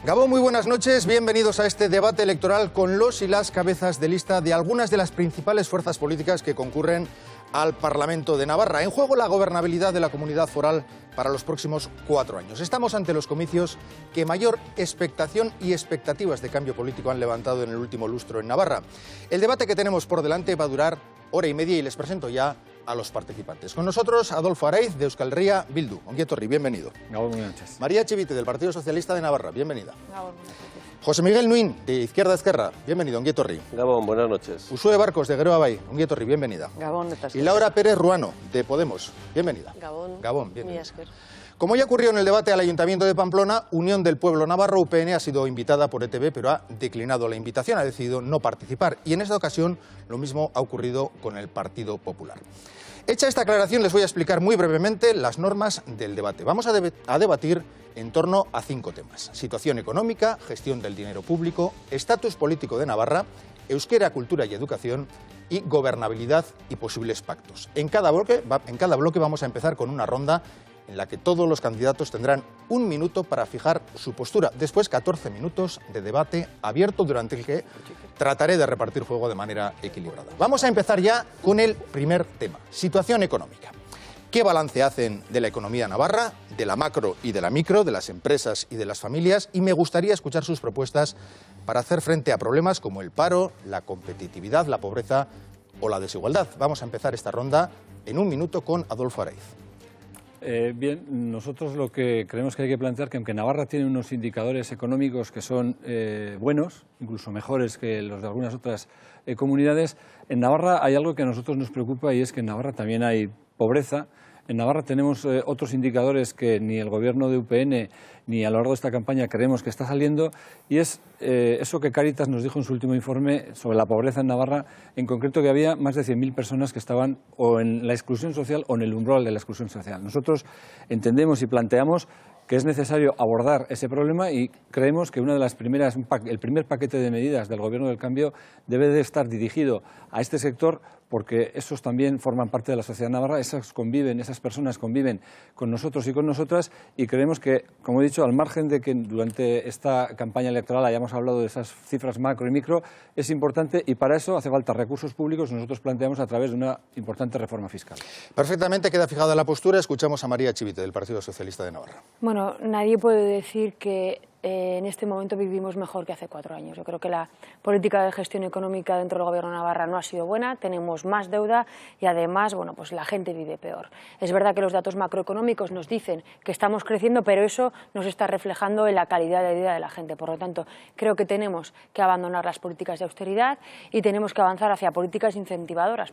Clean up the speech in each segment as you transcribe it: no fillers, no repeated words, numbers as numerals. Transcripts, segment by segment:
Gabón, muy buenas noches. Bienvenidos a este debate electoral con los y las cabezas de lista de algunas de las principales fuerzas políticas que concurren al Parlamento de Navarra. En juego la gobernabilidad de la comunidad foral para los próximos 4 años. Estamos ante los comicios que mayor expectación y expectativas de cambio político han levantado en el último lustro en Navarra. El debate que tenemos por delante va a durar hora y media y les presento ya a los participantes. Con nosotros, Adolfo Araiz, de Euskal Herria Bildu. Ongi etorri, bienvenido. Gabón, buenas noches. María Chivite, del Partido Socialista de Navarra, bienvenida. Gabón, buenas noches. José Miguel Nuín, de Izquierda Ezkerra, bienvenido, ongi etorri. Gabón, buenas noches. Usue Barcos, de Geroa Bai, ongi etorri, bienvenida. Gabón, Y Laura Pérez Ruano, de Podemos, bienvenida. Gabón, bienvenida. Como ya ocurrió en el debate al Ayuntamiento de Pamplona, Unión del Pueblo Navarro, UPN, ha sido invitada por ETV, pero ha declinado la invitación, ha decidido no participar. Y en esta ocasión lo mismo ha ocurrido con el Partido Popular. Hecha esta aclaración, les voy a explicar muy brevemente las normas del debate. Vamos a debatir en torno a 5 temas: situación económica, gestión del dinero público, estatus político de Navarra, euskera, cultura y educación y gobernabilidad y posibles pactos. En cada bloque vamos a empezar con una ronda en la que todos los candidatos tendrán 1 minuto para fijar su postura. Después, 14 minutos de debate abierto, durante el que trataré de repartir juego de manera equilibrada. Vamos a empezar ya con el primer tema: situación económica. ¿Qué balance hacen de la economía navarra, de la macro y de la micro, de las empresas y de las familias? Y me gustaría escuchar sus propuestas para hacer frente a problemas como el paro, la competitividad, la pobreza o la desigualdad. Vamos a empezar esta ronda en 1 minuto con Adolfo Araiz. Bien, nosotros lo que creemos que hay que plantear que aunque Navarra tiene unos indicadores económicos que son buenos, incluso mejores que los de algunas otras comunidades, en Navarra hay algo que a nosotros nos preocupa, y es que en Navarra también hay pobreza. En Navarra tenemos otros indicadores que ni el gobierno de UPN ni a lo largo de esta campaña creemos que está saliendo, y es eso que Cáritas nos dijo en su último informe sobre la pobreza en Navarra, en concreto que había más de 100.000 personas que estaban o en la exclusión social o en el umbral de la exclusión social. Nosotros entendemos y planteamos que es necesario abordar ese problema, y creemos que una de las primeras, el primer paquete de medidas del Gobierno del Cambio debe de estar dirigido a este sector, porque esos también forman parte de la sociedad navarra, esas personas conviven con nosotros y con nosotras, y creemos que, como he dicho, al margen de que durante esta campaña electoral hayamos hablado de esas cifras macro y micro, es importante, y para eso hace falta recursos públicos. Nosotros planteamos a través de una importante reforma fiscal. Perfectamente, queda fijada la postura. Escuchamos a María Chivite, del Partido Socialista de Navarra. Bueno, nadie puede decir que en este momento vivimos mejor que hace 4 años. Yo creo que la política de gestión económica dentro del Gobierno de Navarra no ha sido buena, tenemos más deuda y además, bueno, pues la gente vive peor. Es verdad que los datos macroeconómicos nos dicen que estamos creciendo, pero eso no se está reflejando en la calidad de vida de la gente. Por lo tanto, creo que tenemos que abandonar las políticas de austeridad y tenemos que avanzar hacia políticas incentivadoras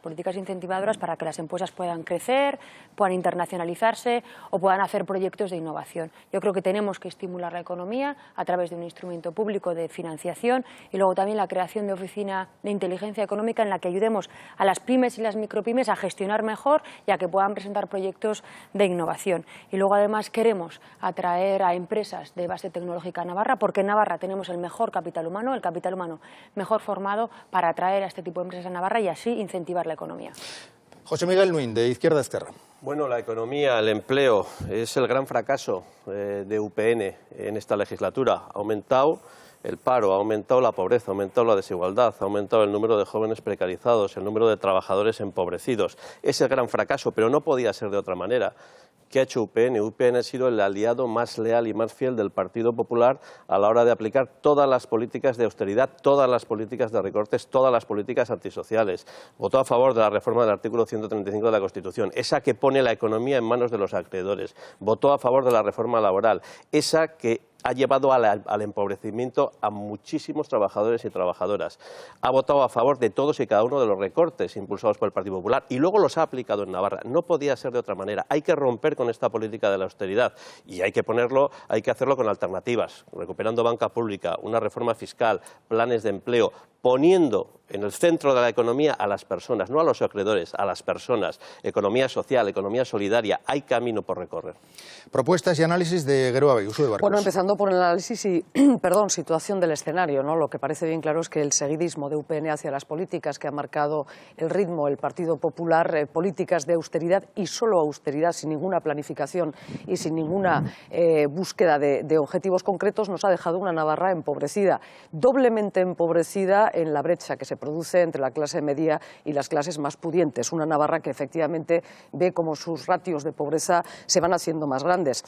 para que las empresas puedan crecer, puedan internacionalizarse o puedan hacer proyectos de innovación. Yo creo que tenemos que estimular la economía a través de un instrumento público de financiación, y luego también la creación de oficina de inteligencia económica en la que ayudemos a las pymes y las micropymes a gestionar mejor y a que puedan presentar proyectos de innovación. Y luego además queremos atraer a empresas de base tecnológica a Navarra, porque en Navarra tenemos el mejor capital humano mejor formado para atraer a este tipo de empresas a Navarra y así incentivar la economía. José Miguel Nuín, de Izquierda Ezkerra. Bueno, la economía, el empleo, es el gran fracaso de UPN en esta legislatura. Ha aumentado el paro, ha aumentado la pobreza, ha aumentado la desigualdad, ha aumentado el número de jóvenes precarizados, el número de trabajadores empobrecidos. Es el gran fracaso, pero no podía ser de otra manera. ¿Qué ha hecho UPN? UPN ha sido el aliado más leal y más fiel del Partido Popular a la hora de aplicar todas las políticas de austeridad, todas las políticas de recortes, todas las políticas antisociales. Votó a favor de la reforma del artículo 135 de la Constitución, esa que pone la economía en manos de los acreedores. Votó a favor de la reforma laboral, esa que ha llevado al empobrecimiento a muchísimos trabajadores y trabajadoras. Ha votado a favor de todos y cada uno de los recortes impulsados por el Partido Popular y luego los ha aplicado en Navarra. No podía ser de otra manera. Hay que romper con esta política de la austeridad y hay que hacerlo con alternativas, recuperando banca pública, una reforma fiscal, planes de empleo, poniendo en el centro de la economía a las personas, no a los acreedores, a las personas. Economía social, economía solidaria, hay camino por recorrer. Propuestas y análisis de Geroa Bayuso de Barcos. Bueno, empezando por el análisis y, situación del escenario, ¿no? Lo que parece bien claro es que el seguidismo de UPN hacia las políticas que ha marcado el ritmo el Partido Popular, políticas de austeridad y solo austeridad, sin ninguna planificación y sin ninguna búsqueda de objetivos concretos, nos ha dejado una Navarra empobrecida, doblemente empobrecida en la brecha que se produce entre la clase media y las clases más pudientes. Una Navarra que efectivamente ve como sus ratios de pobreza se van haciendo más grandes.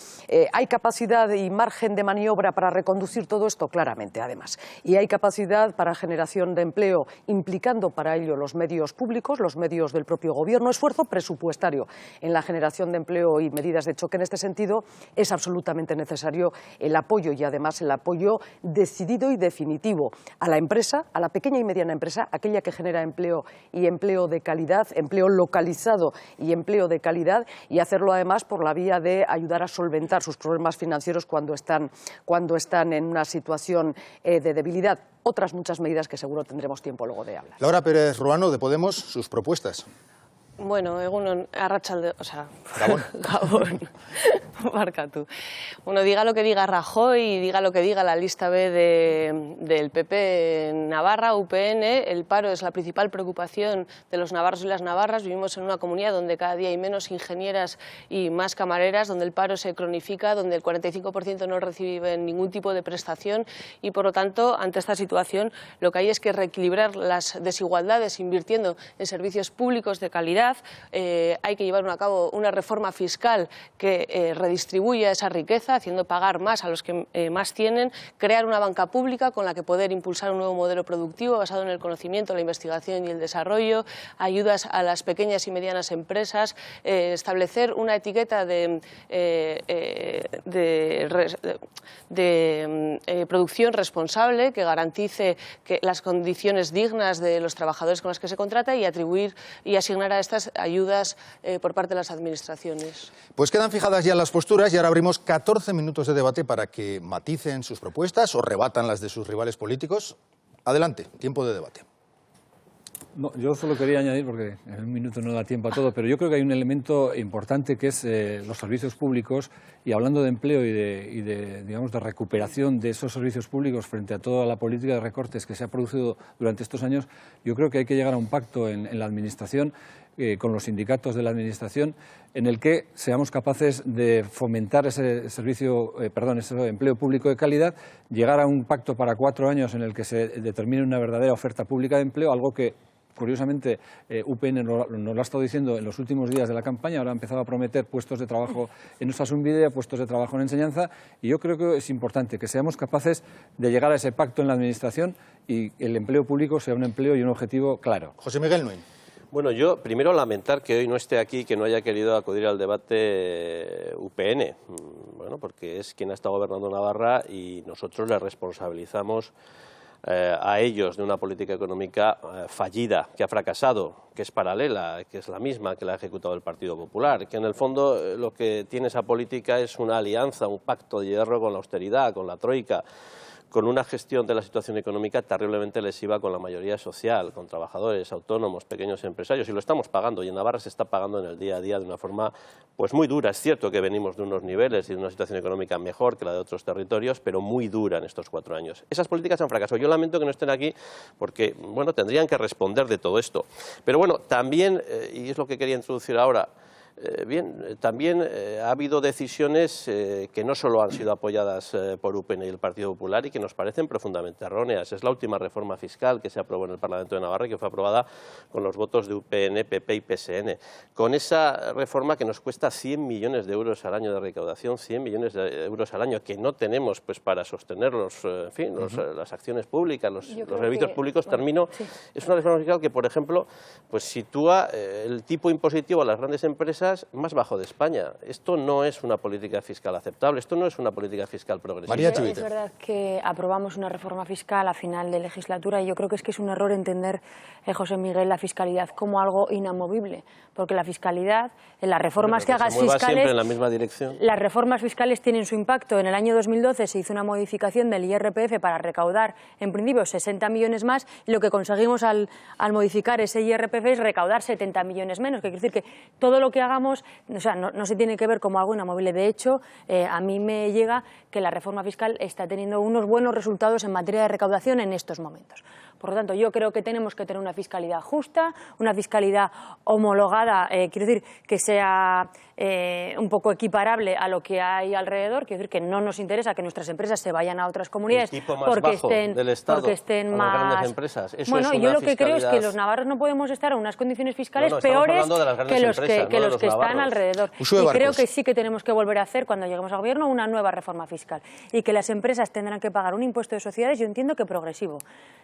¿Hay capacidad y margen de maniobra para reconducir todo esto? Claramente, además. Y hay capacidad para generación de empleo, implicando para ello los medios públicos, los medios del propio Gobierno, esfuerzo presupuestario en la generación de empleo y medidas de choque. En este sentido, es absolutamente necesario el apoyo y además el apoyo decidido y definitivo a la empresa, a la pequeña y mediana empresa, aquella que genera empleo y empleo de calidad, empleo localizado y empleo de calidad, y hacerlo además por la vía de ayudar a solventar sus problemas financieros cuando están en una situación de debilidad. Otras muchas medidas que seguro tendremos tiempo luego de hablar. Laura Pérez Ruano, de Podemos, sus propuestas. Bueno, egunon, arratsalde, o sea, Gabón. Gabón, marca tú. Bueno, diga lo que diga Rajoy y diga lo que diga la lista B del PP en Navarra, UPN, el paro es la principal preocupación de los navarros y las navarras. Vivimos en una comunidad donde cada día hay menos ingenieras y más camareras, donde el paro se cronifica, donde el 45% no recibe ningún tipo de prestación y, por lo tanto, ante esta situación, lo que hay es que reequilibrar las desigualdades invirtiendo en servicios públicos de calidad. Hay que llevar a cabo una reforma fiscal que redistribuya esa riqueza, haciendo pagar más a los que más tienen, crear una banca pública con la que poder impulsar un nuevo modelo productivo basado en el conocimiento, la investigación y el desarrollo, ayudas a las pequeñas y medianas empresas, establecer una etiqueta de producción responsable que garantice las condiciones dignas de los trabajadores con los que se contrata y atribuir y asignar a estas ayudas por parte de las administraciones. Pues quedan fijadas ya las posturas y ahora abrimos 14 minutos de debate para que maticen sus propuestas o rebatan las de sus rivales políticos. Adelante, tiempo de debate. No, yo solo quería añadir, porque en un minuto no da tiempo a todo, pero yo creo que hay un elemento importante que es los servicios públicos, y hablando de empleo y digamos, de recuperación de esos servicios públicos frente a toda la política de recortes que se ha producido durante estos años, yo creo que hay que llegar a un pacto en la Administración, con los sindicatos de la Administración, en el que seamos capaces de fomentar ese empleo público de calidad, llegar a un pacto para 4 años en el que se determine una verdadera oferta pública de empleo, algo que curiosamente UPN nos lo ha estado diciendo en los últimos días de la campaña. Ahora ha empezado a prometer puestos de trabajo en Osasunbide, puestos de trabajo en enseñanza, y yo creo que es importante que seamos capaces de llegar a ese pacto en la Administración y el empleo público sea un empleo y un objetivo claro. José Miguel Nuin. Bueno, yo primero lamentar que hoy no esté aquí, que no haya querido acudir al debate UPN, bueno, porque es quien ha estado gobernando Navarra y nosotros le responsabilizamos a ellos de una política económica fallida, que ha fracasado, que es paralela, que es la misma que la ha ejecutado el Partido Popular, que en el fondo lo que tiene esa política es una alianza, un pacto de hierro con la austeridad, con la troika, con una gestión de la situación económica terriblemente lesiva con la mayoría social, con trabajadores, autónomos, pequeños empresarios, y lo estamos pagando, y en Navarra se está pagando en el día a día de una forma pues muy dura. Es cierto que venimos de unos niveles y de una situación económica mejor que la de otros territorios, pero muy dura en estos 4 años. Esas políticas han fracasado. Yo lamento que no estén aquí porque, bueno, tendrían que responder de todo esto. Pero bueno, también, y es lo que quería introducir ahora, también ha habido decisiones que no solo han sido apoyadas por UPN y el Partido Popular y que nos parecen profundamente erróneas. Es la última reforma fiscal que se aprobó en el Parlamento de Navarra y que fue aprobada con los votos de UPN, PP y PSN. Con esa reforma que nos cuesta 100 millones de euros al año de recaudación, 100 millones de euros al año que no tenemos pues para sostener las acciones públicas, los servicios públicos. Termino. Sí. Es una reforma fiscal que, por ejemplo, pues sitúa el tipo impositivo a las grandes empresas empresas más bajo de España. Esto no es una política fiscal aceptable, esto no es una política fiscal progresiva. María Es Chivite. verdad que aprobamos una reforma fiscal a final de legislatura y yo creo que es un error entender, José Miguel, la fiscalidad como algo inamovible, porque la fiscalidad, las reformas que hagas fiscales... siempre en la fiscales, misma dirección. las reformas fiscales tienen su impacto. En el año 2012 se hizo una modificación del IRPF para recaudar, en principio, 60 millones más, y lo que conseguimos al modificar ese IRPF es recaudar 70 millones menos, que quiere decir que todo lo que hagamos, o sea, no se tiene que ver como algo inamovible. De hecho, a mí me llega que la reforma fiscal está teniendo unos buenos resultados en materia de recaudación en estos momentos. Por lo tanto, yo creo que tenemos que tener una fiscalidad justa, una fiscalidad homologada, quiero decir, que sea un poco equiparable a lo que hay alrededor, quiero decir que no nos interesa que nuestras empresas se vayan a otras comunidades el tipo más porque bajo estén, del Estado porque estén a las más... grandes empresas. Eso bueno, es yo una lo que creo es que fiscalidad... los navarros no podemos estar en unas condiciones fiscales No, estamos peores hablando de las grandes que los empresas, que, no de los los que están navarros. alrededor. Uso de Y creo barcos. que sí que tenemos que volver a hacer, cuando lleguemos al gobierno, una nueva reforma fiscal. Y que las empresas tendrán que pagar un impuesto de sociedades, yo entiendo que progresivo.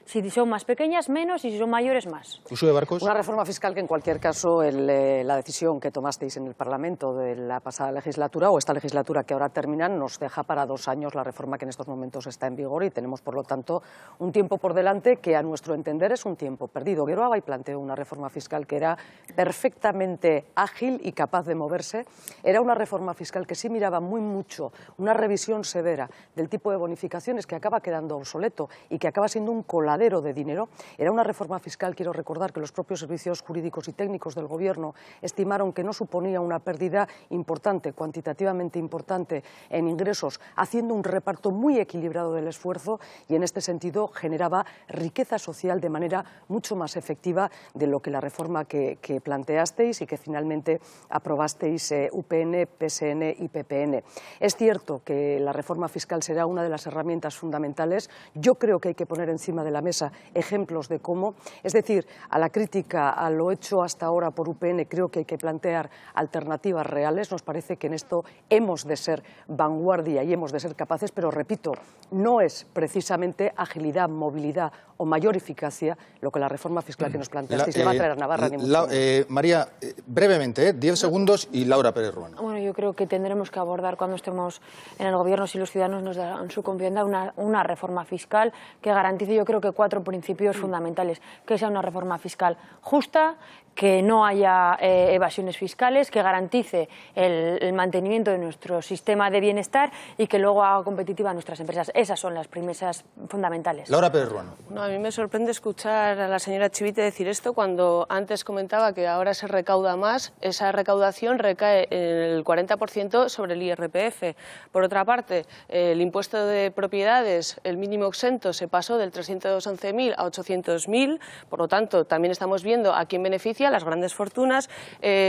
Si son más pequeñas, menos, y si son mayores, más. Uso de barcos. Una reforma fiscal que, en cualquier caso, la decisión que tomasteis en el Parlamento de la pasada legislatura o esta legislatura que ahora termina nos deja para 2 años la reforma que en estos momentos está en vigor y tenemos, por lo tanto, un tiempo por delante que, a nuestro entender, es un tiempo perdido. Geroabay planteó una reforma fiscal que era perfectamente ágil y capaz de moverse. Era una reforma fiscal que sí miraba muy mucho una revisión severa del tipo de bonificaciones que acaba quedando obsoleto y que acaba siendo un coladero de dinero. Era una reforma fiscal, quiero recordar, que los propios servicios jurídicos y técnicos del Gobierno estimaron que no suponía una pérdida importante, cuantitativamente importante en ingresos, haciendo un reparto muy equilibrado del esfuerzo y, en este sentido, generaba riqueza social de manera mucho más efectiva de lo que la reforma que planteasteis y que finalmente aprobasteis UPN, PSN y PPN. Es cierto que la reforma fiscal será una de las herramientas fundamentales. Yo creo que hay que poner encima de la mesa ejemplos de cómo, es decir, a la crítica a lo hecho hasta ahora por UPN, creo que hay que plantear alternativas reales. Nos parece que en esto hemos de ser vanguardia y hemos de ser capaces, pero repito, no es precisamente agilidad, movilidad o mayor eficacia lo que la reforma fiscal que nos planteasteis le va a traer a Navarra. Ni mucho menos. María, brevemente, 10 segundos y Laura Pérez Ruano. Bueno, yo creo que tendremos que abordar cuando estemos en el Gobierno, si los ciudadanos nos dan su confianza, una reforma fiscal que garantice, yo creo que 4 principios fundamentales. Que sea una reforma fiscal justa, que no haya evasiones fiscales, que garantice el mantenimiento de nuestro sistema de bienestar y que luego haga competitiva a nuestras empresas. Esas son las premisas fundamentales. Laura Pérez Ruano. No, a mí me sorprende escuchar a la señora Chivite decir esto cuando antes comentaba que ahora se recauda más. Esa recaudación recae en el 40% sobre el IRPF. Por otra parte, el impuesto de propiedades, el mínimo exento, se pasó del 311.000 a 800.000. Por lo tanto, también estamos viendo a quién beneficia, las grandes fortunas.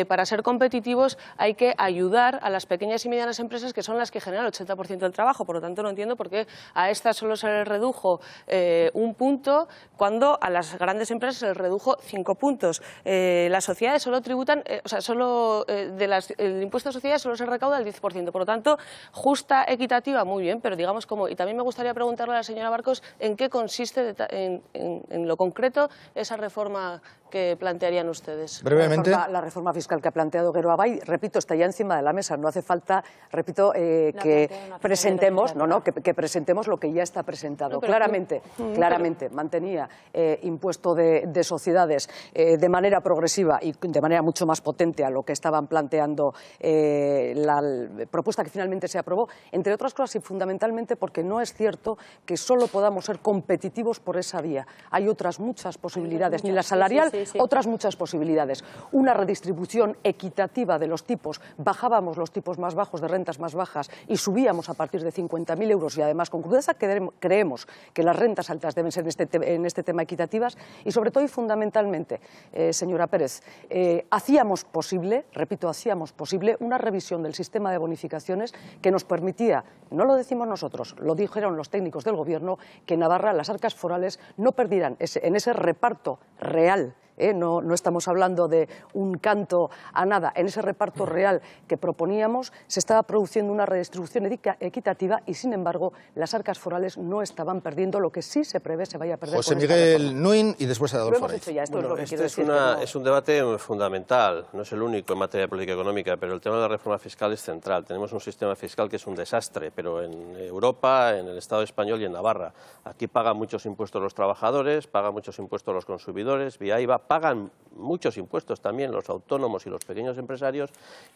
Para ser competitivos hay que ayudar a las pequeñas y medianas empresas, que son las que generan el 80% del trabajo. Por lo tanto, no entiendo por qué a estas solo se les redujo un punto cuando a las grandes empresas se les redujo 5 puntos. Las sociedades solo tributan, el impuesto de sociedades solo se recauda el 10%. Por lo tanto, justa, equitativa, muy bien, pero digamos cómo. Y también me gustaría preguntarle a la señora Barcos en qué consiste en lo concreto esa reforma que plantearían ustedes. Brevemente. La reforma fiscal que ha planteado Geroabay, repito, está ya encima de la mesa. No hace falta, repito, que presentemos, que presentemos lo que ya está presentado. No, pero claramente mantenía impuesto de sociedades de manera progresiva y de manera mucho más potente a lo que estaban planteando la propuesta que finalmente se aprobó, entre otras cosas y fundamentalmente porque no es cierto que solo podamos ser competitivos por esa vía. Hay otras muchas posibilidades, ni la salarial, otras muchas posibilidades. Una redistribución equitativa de los tipos, bajábamos los tipos más bajos de rentas más bajas y subíamos a partir de 50.000 euros y además con crudeza creemos que las rentas altas deben ser en este tema equitativas y sobre todo y fundamentalmente, señora Pérez, hacíamos posible una revisión del sistema de bonificaciones que nos permitía, no lo decimos nosotros, lo dijeron los técnicos del Gobierno, que en Navarra las arcas forales no perdieran en ese reparto real no estamos hablando de un canto a nada. En ese reparto real que proponíamos se estaba produciendo una redistribución equitativa y, sin embargo, las arcas forales no estaban perdiendo lo que sí se prevé se vaya a perder. José Miguel Nuin y después Adolfo Lo hemos Araiz. hecho ya, esto es lo que Este quiero decir. es un debate fundamental, no es el único en materia de política económica, pero el tema de la reforma fiscal es central. Tenemos un sistema fiscal que es un desastre, pero en Europa, en el Estado español y en Navarra. Aquí pagan muchos impuestos los trabajadores, pagan muchos impuestos los consumidores, vía IVA, pagan muchos impuestos también los autónomos y los pequeños empresarios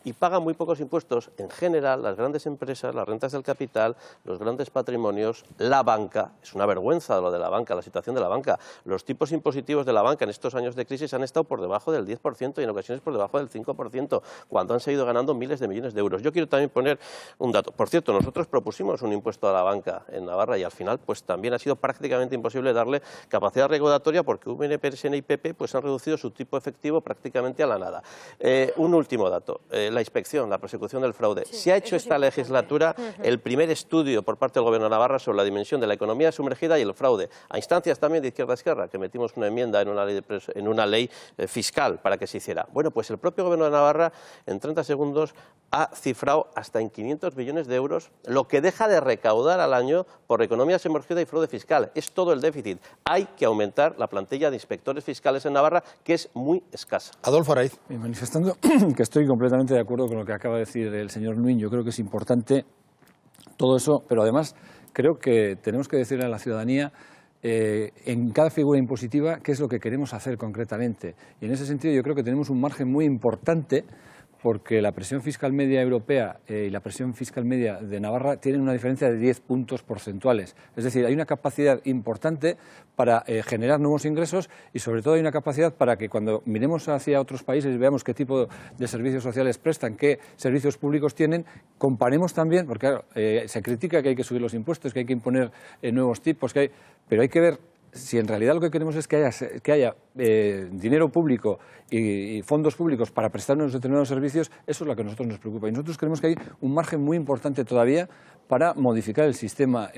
y pagan muy pocos impuestos en general las grandes empresas, las rentas del capital, los grandes patrimonios, la banca. Es una vergüenza lo de la banca, la situación de la banca. Los tipos impositivos de la banca en estos años de crisis han estado por debajo del 10% y en ocasiones por debajo del 5%, cuando han seguido ganando miles de millones de euros. Yo quiero también poner un dato. Por cierto, nosotros propusimos un impuesto a la banca en Navarra y al final pues también ha sido prácticamente imposible darle capacidad recaudatoria porque UPN, PSN y PP pues han reducido su tipo efectivo prácticamente a la nada. Un último dato, la inspección, la persecución del fraude. Sí, se ha hecho esta legislatura el primer estudio por parte del Gobierno de Navarra sobre la dimensión de la economía sumergida y el fraude, a instancias también de Izquierda Esquerra, que metimos una enmienda en una ley fiscal para que se hiciera. Bueno, pues el propio Gobierno de Navarra en 30 segundos ha cifrado hasta en 500 millones de euros lo que deja de recaudar al año por economía sumergida y fraude fiscal. Es todo el déficit. Hay que aumentar la plantilla de inspectores fiscales en Navarra, que es muy escasa. Adolfo Araiz. Y manifestando que estoy completamente de acuerdo con lo que acaba de decir el señor Nuin. Yo creo que es importante todo eso, pero además creo que tenemos que decirle a la ciudadanía en cada figura impositiva qué es lo que queremos hacer concretamente. Y en ese sentido yo creo que tenemos un margen muy importante porque la presión fiscal media europea y la presión fiscal media de Navarra tienen una diferencia de 10 puntos porcentuales. Es decir, hay una capacidad importante para generar nuevos ingresos y sobre todo hay una capacidad para que cuando miremos hacia otros países y veamos qué tipo de servicios sociales prestan, qué servicios públicos tienen, comparemos también, porque claro, se critica que hay que subir los impuestos, que hay que imponer nuevos tipos, pero hay que ver si en realidad lo que queremos es que haya dinero público y fondos públicos para prestarnos determinados servicios, eso es lo que a nosotros nos preocupa. Y nosotros creemos que hay un margen muy importante todavía para modificar el sistema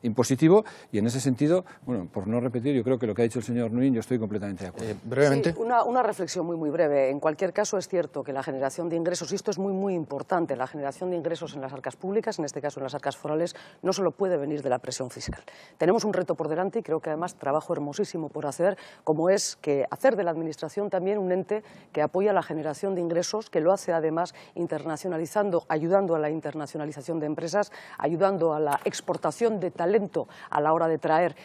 impositivo y en ese sentido, bueno, por no repetir, yo creo que lo que ha dicho el señor Nuin, yo estoy completamente de acuerdo. Brevemente. Sí, una reflexión muy breve. En cualquier caso es cierto que la generación de ingresos, y esto es muy importante, la generación de ingresos en las arcas públicas, en este caso en las arcas forales, no solo puede venir de la presión fiscal. Tenemos un reto por delante y creo que además trabajo hermosísimo por hacer, como es que hacer de la administración también un ente que apoya la generación de ingresos, que lo hace además internacionalizando, ayudando a la internacionalización de empresas, ayudando a la exportación de talento a la hora de traer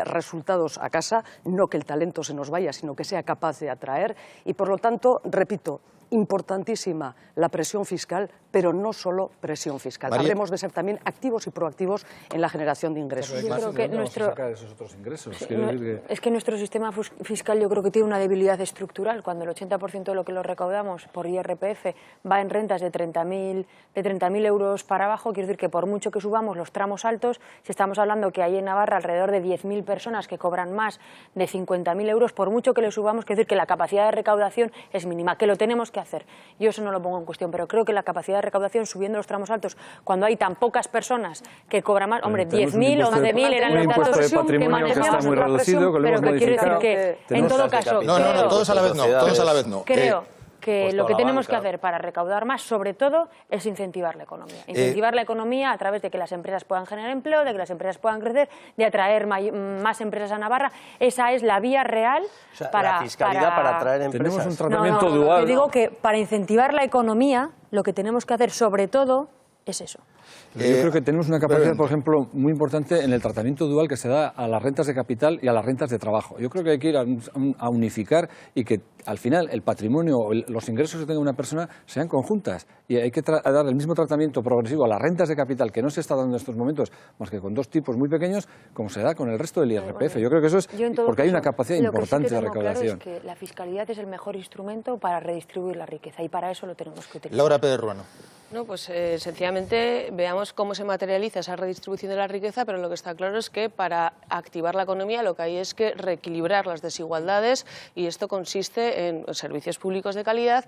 resultados a casa, no que el talento se nos vaya, sino que sea capaz de atraer y, por lo tanto, repito, importantísima la presión fiscal, pero no solo presión fiscal. María. Hablemos de ser también activos y proactivos en la generación de ingresos. Yo creo que nuestro... sacar esos otros ingresos. Sí, Quiero decir es que nuestro sistema fiscal yo creo que tiene una debilidad estructural. Cuando el 80% de lo que lo recaudamos por IRPF va en rentas de 30.000 euros para abajo, quiero decir que por mucho que subamos los tramos altos, si estamos hablando que hay en Navarra alrededor de 10.000 personas que cobran más de 50.000 euros, por mucho que le subamos, quiero decir que la capacidad de recaudación es mínima, que lo tenemos que hacer. Yo eso no lo pongo en cuestión, pero creo que la capacidad de recaudación subiendo los tramos altos, cuando hay tan pocas personas que cobran más, hombre, 10.000, 11.000 eran los datos que manejamos, muy reducido, que lo pero hemos que quiero decir modificado. que en todo caso No, todos a la vez no, todos a la vez no. creo que pues lo toda que la tenemos que banca. hacer para recaudar más, sobre todo, es incentivar la economía. Incentivar la economía a través de que las empresas puedan generar empleo, de que las empresas puedan crecer, de atraer más empresas a Navarra. Esa es la vía real O sea, para... la fiscalidad para atraer empresas. Tenemos un tratamiento No, dual. yo digo que para incentivar la economía, lo que tenemos que hacer, sobre todo, es eso. Yo creo que tenemos una capacidad, por ejemplo, muy importante en el tratamiento dual que se da a las rentas de capital y a las rentas de trabajo. Yo creo que hay que ir a unificar y que al final el patrimonio o los ingresos que tenga una persona sean conjuntas. Y hay que dar el mismo tratamiento progresivo a las rentas de capital que no se está dando en estos momentos, más que con dos tipos muy pequeños, como se da con el resto del IRPF. Yo creo que eso es porque hay una capacidad importante de recaudación. Claro es que la fiscalidad es el mejor instrumento para redistribuir la riqueza y para eso lo tenemos que utilizar. Laura Pérez Ruano. No, pues sencillamente veamos cómo se materializa esa redistribución de la riqueza, pero lo que está claro es que para activar la economía lo que hay es que reequilibrar las desigualdades y esto consiste invierte en servicios públicos de calidad,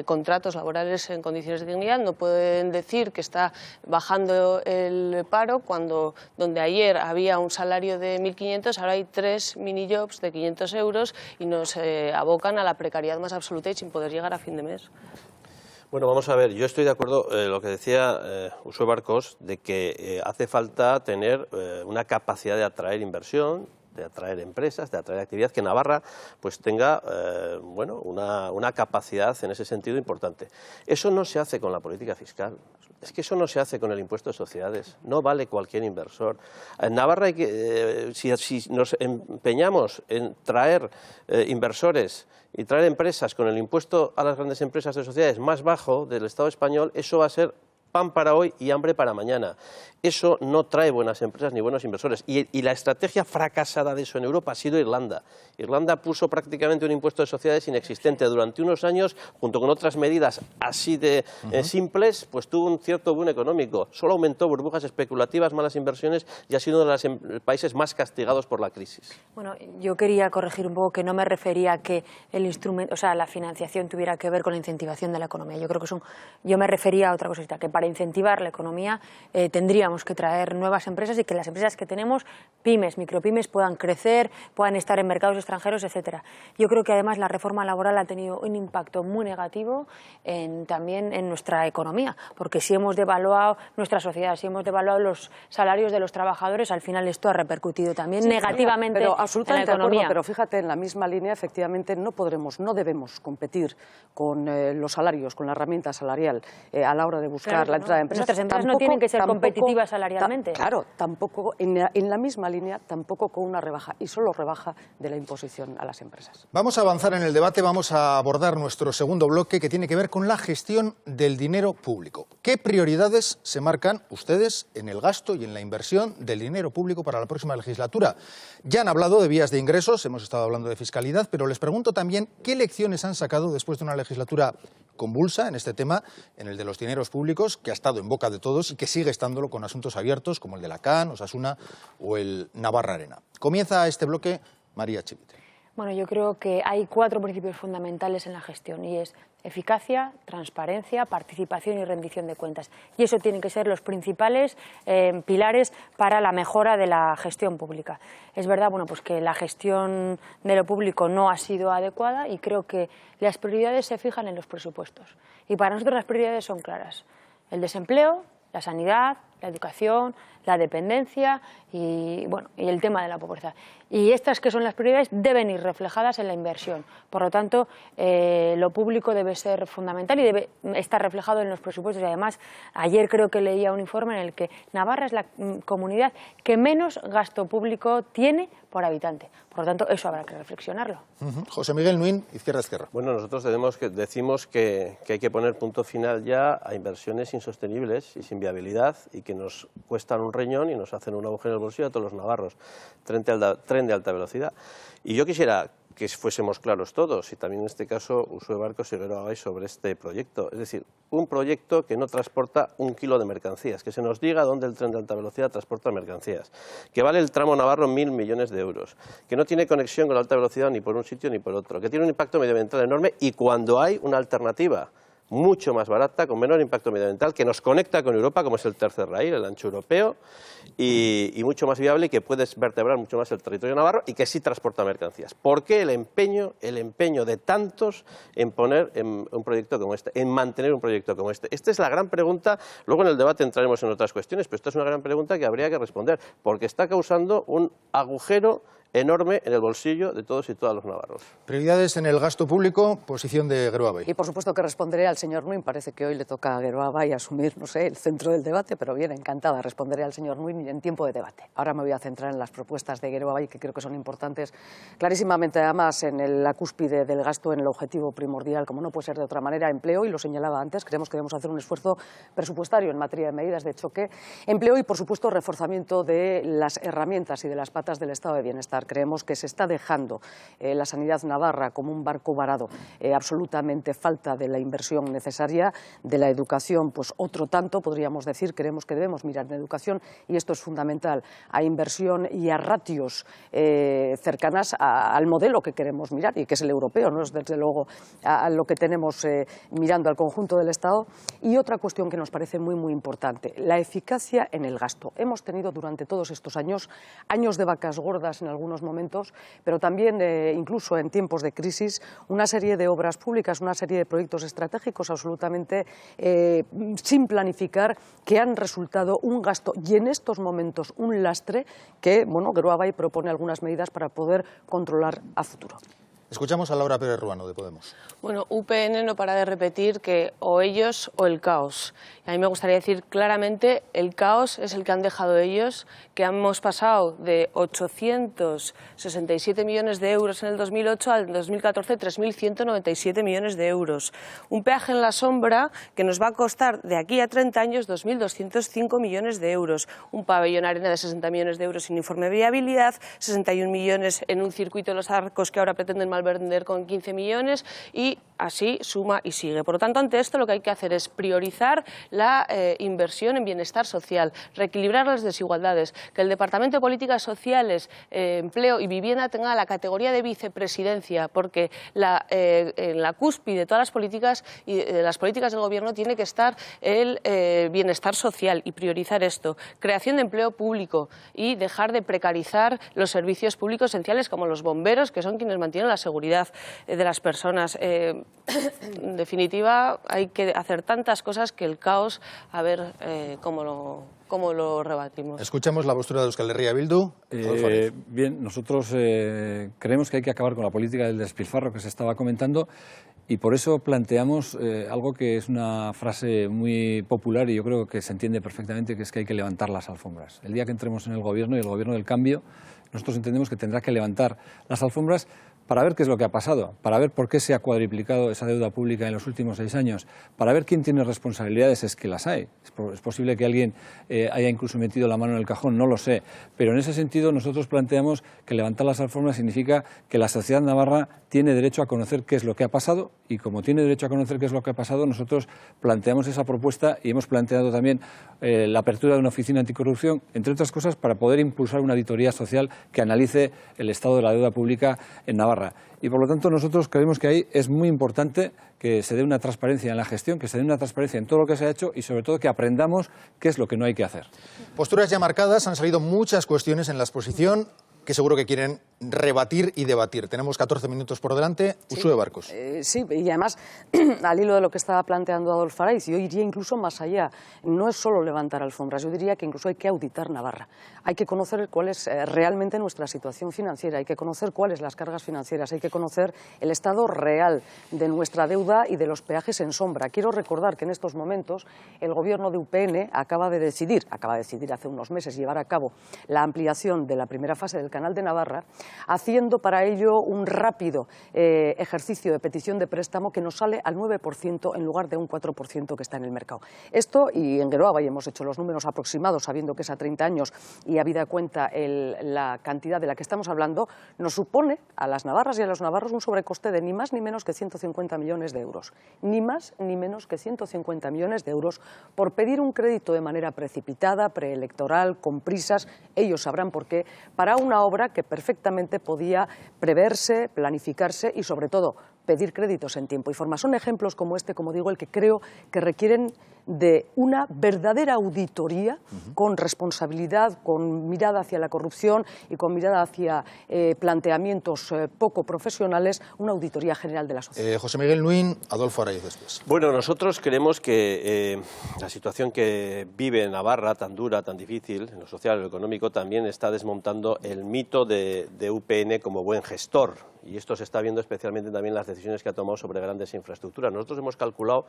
contratos laborales en condiciones de dignidad. No pueden decir que está bajando el paro cuando donde ayer había un salario de 1.500, ahora hay 3 minijobs de 500 euros y nos abocan a la precariedad más absoluta y sin poder llegar a fin de mes. Bueno, vamos a ver, yo estoy de acuerdo en lo que decía Uxue Barkos, de que hace falta tener una capacidad de atraer inversión, de atraer empresas, de atraer actividad, que Navarra pues tenga bueno, una capacidad en ese sentido importante. Eso no se hace con la política fiscal, es que eso no se hace con el impuesto de sociedades, no vale cualquier inversor. En Navarra hay que, si nos empeñamos en traer inversores y traer empresas con el impuesto a las grandes empresas de sociedades más bajo del Estado español, eso va a ser pan para hoy y hambre para mañana. Eso no trae buenas empresas ni buenos inversores. Y la estrategia fracasada de eso en Europa ha sido Irlanda. Irlanda puso prácticamente un impuesto de sociedades inexistente durante unos años, junto con otras medidas así de simples, pues tuvo un cierto boom económico. Solo aumentó burbujas especulativas, malas inversiones y ha sido uno de los países más castigados por la crisis. Bueno, yo quería corregir un poco que no me refería a que el instrumento, o sea, la financiación tuviera que ver con la incentivación de la economía. Yo creo que yo me refería a otra cosita, que para incentivar la economía tendríamos que traer nuevas empresas y que las empresas que tenemos, pymes, micropymes, puedan crecer, puedan estar en mercados extranjeros, etcétera. Yo creo que además la reforma laboral ha tenido un impacto muy negativo también en nuestra economía, porque si hemos devaluado nuestra sociedad, si hemos devaluado los salarios de los trabajadores, al final esto ha repercutido también negativamente pero en la absolutamente economía. de acuerdo, pero fíjate, en la misma línea, efectivamente, no debemos competir con los salarios, con la herramienta salarial a la hora de buscar la entrada de empresas. Nuestras empresas no tienen que ser competitivas salarialmente. Claro, tampoco, en la misma línea, tampoco con una rebaja, y solo rebaja de la imposición a las empresas. Vamos a avanzar en el debate, vamos a abordar nuestro segundo bloque, que tiene que ver con la gestión del dinero público. ¿Qué prioridades se marcan ustedes en el gasto y en la inversión del dinero público para la próxima legislatura? Ya han hablado de vías de ingresos, hemos estado hablando de fiscalidad, pero les pregunto también qué lecciones han sacado después de una legislatura convulsa en este tema, en el de los dineros públicos, que ha estado en boca de todos y que sigue estándolo con asuntos abiertos como el de la CAN, Osasuna o el Navarra Arena. Comienza este bloque María Chivite. Bueno, yo creo que hay 4 principios fundamentales en la gestión y es eficacia, transparencia, participación y rendición de cuentas. Y eso tienen que ser los principales pilares para la mejora de la gestión pública. Es verdad, bueno, pues que la gestión de lo público no ha sido adecuada y creo que las prioridades se fijan en los presupuestos. Y para nosotros las prioridades son claras. El desempleo, la sanidad, la educación, la dependencia y el tema de la pobreza. Y estas que son las prioridades deben ir reflejadas en la inversión. Por lo tanto, lo público debe ser fundamental y debe estar reflejado en los presupuestos. Y además, ayer creo que leía un informe en el que Navarra es la comunidad que menos gasto público tiene por habitante. Por lo tanto, eso habrá que reflexionarlo. José Miguel Nuín, Izquierda Esquerra. Bueno, nosotros decimos que hay que poner punto final ya a inversiones insostenibles y sin viabilidad y que nos cuestan un riñón y nos hacen un agujero en el bolsillo a todos los navarros. Tren de alta velocidad. Y yo quisiera que fuésemos claros todos, y también en este caso Uxue Barkos y Gero Abay sobre este proyecto. Es decir, un proyecto que no transporta 1 kilo de mercancías, que se nos diga dónde el tren de alta velocidad transporta mercancías, que vale el tramo navarro 1.000 millones de euros, que no tiene conexión con la alta velocidad ni por un sitio ni por otro, que tiene un impacto medioambiental enorme y cuando hay una alternativa mucho más barata, con menor impacto medioambiental, que nos conecta con Europa, como es el tercer raíl, el ancho europeo, y mucho más viable y que puede vertebrar mucho más el territorio navarro y que sí transporta mercancías. ¿Por qué el empeño de tantos en poner en un proyecto como este, en mantener un proyecto como este? Esta es la gran pregunta, luego en el debate entraremos en otras cuestiones, pero esta es una gran pregunta que habría que responder, porque está causando un agujero enorme en el bolsillo de todos y todas los navarros. Prioridades en el gasto público, posición de Gero Abay. Y por supuesto que responderé al señor Nuín. Parece que hoy le toca a Gero Abay asumir, no sé, el centro del debate, pero bien, encantada, responderé al señor Nuín en tiempo de debate. Ahora me voy a centrar en las propuestas de Gero Abay, que creo que son importantes, clarísimamente además en la cúspide del gasto, en el objetivo primordial, como no puede ser de otra manera, empleo, y lo señalaba antes, creemos que debemos hacer un esfuerzo presupuestario en materia de medidas de choque, empleo y por supuesto reforzamiento de las herramientas y de las patas del estado de bienestar. Creemos que se está dejando la sanidad navarra como un barco varado, absolutamente falta de la inversión inversión necesaria, de la educación, pues otro tanto, podríamos decir, creemos que debemos mirar en educación, y esto es fundamental, a inversión y a ratios cercanas al modelo que queremos mirar, y que es el europeo, no es desde luego a lo que tenemos mirando al conjunto del Estado. Y otra cuestión que nos parece muy, muy importante, la eficacia en el gasto. Hemos tenido durante todos estos años de vacas gordas en algunos momentos, pero también incluso en tiempos de crisis, una serie de obras públicas, una serie de proyectos estratégicos absolutamente sin planificar, que han resultado un gasto y en estos momentos un lastre que, bueno, Geroa Bai propone algunas medidas para poder controlar a futuro. Escuchamos a Laura Pérez Ruano, de Podemos. Bueno, UPN no para de repetir que o ellos o el caos. Y a mí me gustaría decir claramente, el caos es el que han dejado ellos, que hemos pasado de 867 millones de euros en el 2008 al 2014 3.197 millones de euros. Un peaje en la sombra que nos va a costar de aquí a 30 años 2.205 millones de euros. Un pabellón arena de 60 millones de euros sin informe de viabilidad, 61 millones en un circuito de los Arcos que ahora pretenden malvender con 15 millones y así suma y sigue. Por lo tanto, ante esto lo que hay que hacer es priorizar la inversión en bienestar social, reequilibrar las desigualdades, que el Departamento de Políticas Sociales, Empleo y Vivienda tenga la categoría de vicepresidencia, porque en la cúspide de todas las políticas y de las políticas del Gobierno tiene que estar el bienestar social y priorizar esto. Creación de empleo público y dejar de precarizar los servicios públicos esenciales como los bomberos, que son quienes mantienen la seguridad de las personas. En definitiva, hay que hacer tantas cosas que el caos, a ver cómo lo rebatimos. Escuchemos la postura de Euskal Herria Bildu. Bien, nosotros creemos que hay que acabar con la política del despilfarro que se estaba comentando, y por eso planteamos algo que es una frase muy popular y yo creo que se entiende perfectamente, que es que hay que levantar las alfombras. El día que entremos en el Gobierno y el Gobierno del cambio, nosotros entendemos que tendrá que levantar las alfombras para ver qué es lo que ha pasado, para ver por qué se ha cuadriplicado esa deuda pública en los últimos 6 años, para ver quién tiene responsabilidades, es que las hay. Es posible que alguien haya incluso metido la mano en el cajón, no lo sé, pero en ese sentido nosotros planteamos que levantar las alfombras significa que la sociedad navarra tiene derecho a conocer qué es lo que ha pasado, y como tiene derecho a conocer qué es lo que ha pasado, nosotros planteamos esa propuesta y hemos planteado también la apertura de una oficina anticorrupción, entre otras cosas, para poder impulsar una auditoría social que analice el estado de la deuda pública en Navarra. Y por lo tanto nosotros creemos que ahí es muy importante que se dé una transparencia en la gestión, que se dé una transparencia en todo lo que se ha hecho y sobre todo que aprendamos qué es lo que no hay que hacer. Posturas ya marcadas, han salido muchas cuestiones en la exposición que seguro que quieren rebatir y debatir. Tenemos 14 minutos por delante. Uxue Barcos. Sí, y además, al hilo de lo que estaba planteando Adolfo Araiz, yo iría incluso más allá. No es solo levantar alfombras, yo diría que incluso hay que auditar Navarra. Hay que conocer cuál es realmente nuestra situación financiera, hay que conocer cuáles las cargas financieras, hay que conocer el estado real de nuestra deuda y de los peajes en sombra. Quiero recordar que en estos momentos el Gobierno de UPN acaba de decidir hace unos meses llevar a cabo la ampliación de la primera fase del Canal de Navarra, haciendo para ello un rápido ejercicio de petición de préstamo que nos sale al 9% en lugar de un 4% que está en el mercado. Esto, y en Geroa Bai hemos hecho los números aproximados sabiendo que es a 30 años y habida cuenta la cantidad de la que estamos hablando, nos supone a las navarras y a los navarros un sobrecoste de ni más ni menos que 150 millones de euros. Ni más ni menos que 150 millones de euros por pedir un crédito de manera precipitada, preelectoral, con prisas, ellos sabrán por qué, para una obra que perfectamente podía preverse, planificarse y, sobre todo, pedir créditos en tiempo y forma. Son ejemplos como este, como digo, el que creo que requieren de una verdadera auditoría con responsabilidad, con mirada hacia la corrupción y con mirada hacia planteamientos poco profesionales, una auditoría general de la sociedad. José Miguel Nuín, Adolfo Araiz después. Bueno, nosotros creemos que la situación que vive Navarra, tan dura, tan difícil, en lo social y lo económico, también está desmontando el mito de UPN como buen gestor. Y esto se está viendo especialmente también en las decisiones que ha tomado sobre grandes infraestructuras. Nosotros hemos calculado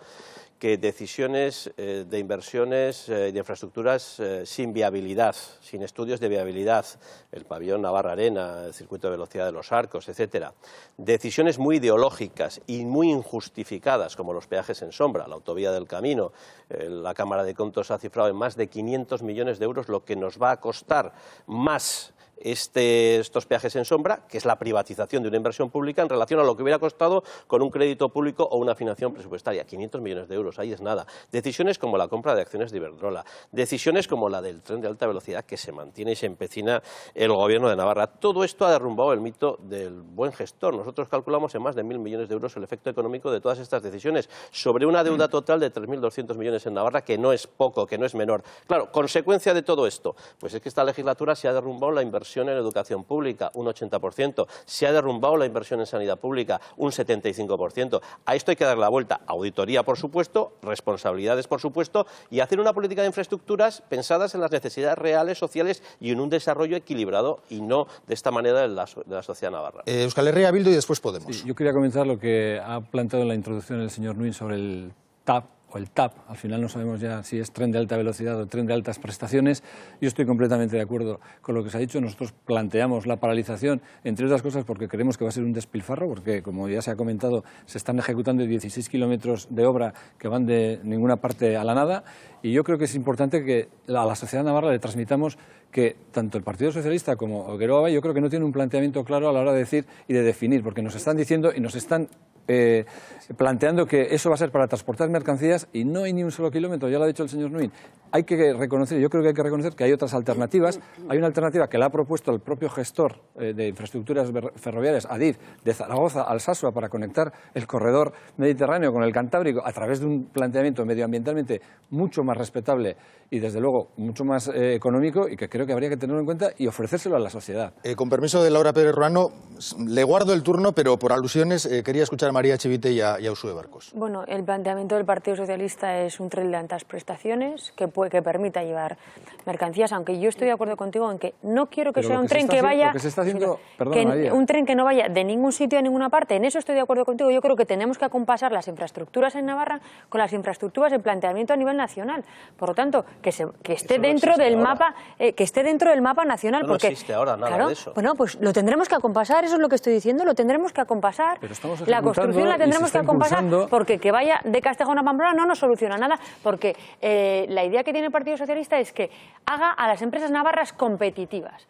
que decisiones de inversiones de infraestructuras sin viabilidad, sin estudios de viabilidad, el pabellón Navarra Arena, el circuito de velocidad de los Arcos, etcétera. Decisiones muy ideológicas y muy injustificadas, como los peajes en sombra, la autovía del Camino. La Cámara de Contos ha cifrado en más de 500 millones de euros lo que nos va a costar más estos peajes en sombra, que es la privatización de una inversión pública en relación a lo que hubiera costado con un crédito público o una financiación presupuestaria. 500 millones de euros, ahí es nada. Decisiones como la compra de acciones de Iberdrola, decisiones como la del tren de alta velocidad que se mantiene y se empecina el Gobierno de Navarra. Todo esto ha derrumbado el mito del buen gestor. Nosotros calculamos en más de 1.000 millones de euros el efecto económico de todas estas decisiones, sobre una deuda total de 3.200 millones en Navarra, que no es poco, que no es menor. Claro, consecuencia de todo esto, pues es que esta legislatura se ha derrumbado la inversión en educación pública, un 80%, se ha derrumbado la inversión en sanidad pública, un 75%. A esto hay que darle la vuelta. Auditoría, por supuesto, responsabilidades, por supuesto, y hacer una política de infraestructuras pensadas en las necesidades reales, sociales y en un desarrollo equilibrado y no de esta manera de la sociedad navarra. Euskal Herria Bildu y después Podemos. Sí, yo quería comentar lo que ha planteado en la introducción el señor Nuin sobre el TAP, o el TAP, al final no sabemos ya si es tren de alta velocidad o tren de altas prestaciones. Yo estoy completamente de acuerdo con lo que se ha dicho. Nosotros planteamos la paralización, entre otras cosas, porque creemos que va a ser un despilfarro, porque, como ya se ha comentado, se están ejecutando 16 kilómetros de obra que van de ninguna parte a la nada, y yo creo que es importante que a la sociedad navarra le transmitamos que tanto el Partido Socialista como Geroa Bai, yo creo que no tienen un planteamiento claro a la hora de decir y de definir, porque nos están diciendo y nos están planteando que eso va a ser para transportar mercancías y no hay ni un solo kilómetro, ya lo ha dicho el señor Nuin. Hay que reconocer, yo creo que hay que reconocer que hay otras alternativas. Hay una alternativa que la ha propuesto el propio gestor de infraestructuras ferroviarias, Adif, de Zaragoza a Alsasua, para conectar el corredor mediterráneo con el Cantábrico a través de un planteamiento medioambientalmente mucho más respetable y, desde luego, mucho más económico, y que creo que habría que tenerlo en cuenta y ofrecérselo a la sociedad. Con permiso de Laura Pérez Ruano, le guardo el turno, pero por alusiones quería escuchar a María Chivite y a Uxue Barcos. Bueno, el planteamiento del Partido Socialista es un tren de altas prestaciones que permita llevar mercancías, aunque yo estoy de acuerdo contigo en que no quiero que sea un tren que vaya, un tren que no vaya de ningún sitio a ninguna parte. En eso estoy de acuerdo contigo. Yo creo que tenemos que acompasar las infraestructuras en Navarra con las infraestructuras de planteamiento a nivel nacional. Por lo tanto, que esté dentro del mapa, nacional, No porque existe ahora nada, claro, de eso. Bueno, pues lo tendremos que acompasar. Eso es lo que estoy diciendo. Lo tendremos que acompasar. La construcción la tendremos que acompasar, porque que vaya de Castejón a Pamplona no nos soluciona nada, porque la idea que tiene el Partido Socialista es que haga a las empresas navarras competitivas,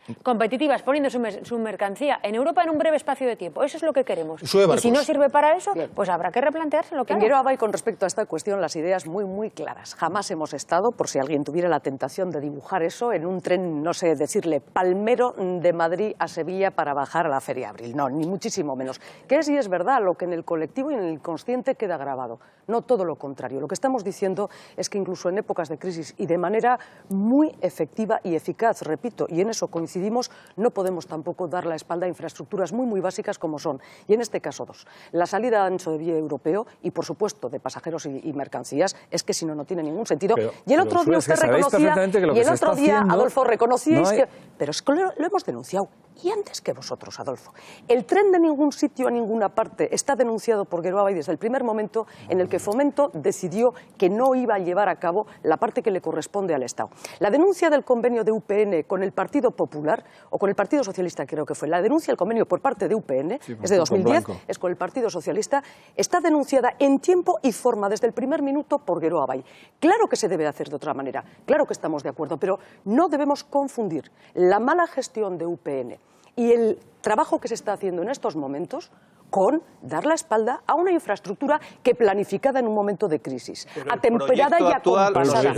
poniendo su mercancía en Europa en un breve espacio de tiempo. Eso es lo que queremos. Y si no sirve para eso, pues habrá que replantearse lo que En Geroa Bai, con respecto a esta cuestión, las ideas muy claras. Jamás hemos estado, por si alguien tuviera la tentación de dibujar eso, en un tren, no sé decirle, palmero de Madrid a Sevilla para bajar a la Feria Abril. No, ni muchísimo menos. Que sí es verdad lo que en el colectivo y en el inconsciente queda grabado. No todo lo contrario. Lo que estamos diciendo es que incluso en épocas de crisis y de manera muy efectiva y eficaz, repito, y en eso coincidimos, no podemos tampoco dar la espalda a infraestructuras muy básicas como son, y en este caso dos, la salida a ancho de vía europeo y, por supuesto, de pasajeros y mercancías, es que si no, no tiene ningún sentido. Y el otro día usted reconocía, y el otro día, Adolfo, reconocíais que... Pero es que lo hemos denunciado. Y antes que vosotros, Adolfo. El tren de ningún sitio a ninguna parte está denunciado por Geroa Bai desde el primer momento en el que Fomento decidió que no iba a llevar a cabo la parte que le corresponde al Estado. La denuncia del convenio de UPN con el Partido Popular, o con el Partido Socialista creo que fue, la denuncia del convenio por parte de UPN, es de 2010, es con el Partido Socialista, está denunciada en tiempo y forma desde el primer minuto por Geroa Bai. Claro que se debe hacer de otra manera, claro que estamos de acuerdo, pero no debemos confundir la mala gestión de UPN y el trabajo que se está haciendo en estos momentos con dar la espalda a una infraestructura que planificada en un momento de crisis, atemperada y acompasada.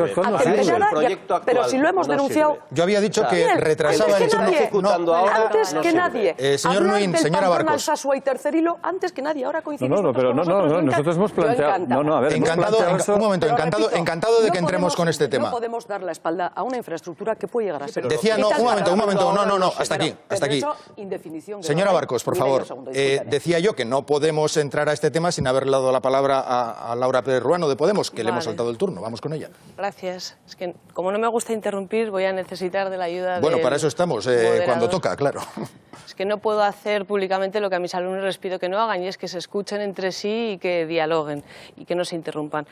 Pero si lo hemos denunciado... Yo había dicho que retrasaba el turno. Antes que nadie. Señor Nuin, señora Barcos. Alsasua y Tercer Hilo, antes que nadie, ahora coincidimos. Nosotros hemos planteado... Encantado de que entremos con este tema. No podemos dar la espalda a una infraestructura que puede llegar a ser... Decía, un momento, hasta aquí. Señora Barcos, por favor, decía yo que no podemos entrar a este tema sin haberle dado la palabra a Laura Pérez Ruano de Podemos, que le hemos saltado el turno. Vamos con ella. Gracias. Es que como no me gusta interrumpir, voy a necesitar de la ayuda Bueno, para eso estamos, cuando toca, claro. Es que no puedo hacer públicamente lo que a mis alumnos les pido que no hagan, y es que se escuchen entre sí y que dialoguen y que no se interrumpan.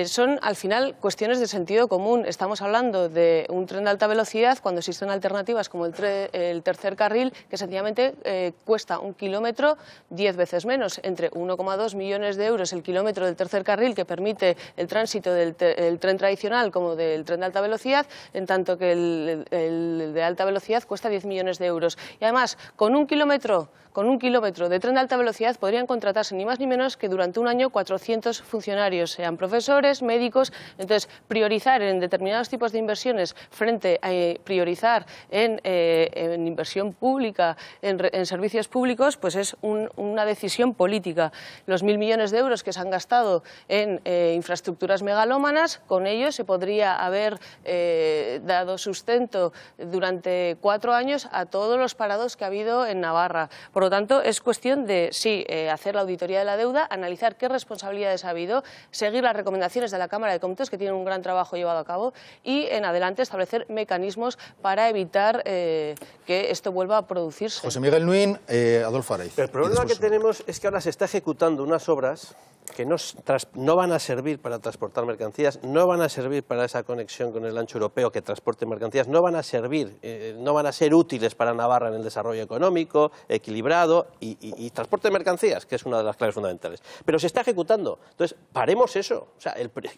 Son, al final, cuestiones de sentido común. Estamos hablando de un tren de alta velocidad cuando existen alternativas como el tercer carril, que sencillamente cuesta 1 kilómetro 10 veces menos, entre 1,2 millones de euros el kilómetro del tercer carril, que permite el tránsito del tren tradicional como del tren de alta velocidad, en tanto que el de alta velocidad cuesta 10 millones de euros. Y además, con un kilómetro de tren de alta velocidad podrían contratarse ni más ni menos que durante un año 400 funcionarios, sean profesores, médicos. Entonces, priorizar en determinados tipos de inversiones frente a priorizar en inversión pública, en servicios públicos, pues es una decisión política. Los 1.000 millones de euros que se han gastado en infraestructuras megalómanas, con ellos se podría haber dado sustento durante 4 años a todos los parados que ha habido en Navarra. Por lo tanto, es cuestión de, sí, hacer la auditoría de la deuda, analizar qué responsabilidades ha habido, seguir las recomendaciones de la Cámara de Cuentas, que tienen un gran trabajo llevado a cabo, y en adelante establecer mecanismos para evitar que esto vuelva a producirse. José Miguel Nuín, Adolfo Araiz. El problema que tenemos es que ahora se está ejecutando unas obras que no van a servir para transportar mercancías, no van a servir para esa conexión con el ancho europeo que transporte mercancías, no van a servir, no van a ser útiles para Navarra en el desarrollo económico, equilibrado y transporte de mercancías, que es una de las claves fundamentales. Pero se está ejecutando. Entonces, paremos eso. O sea,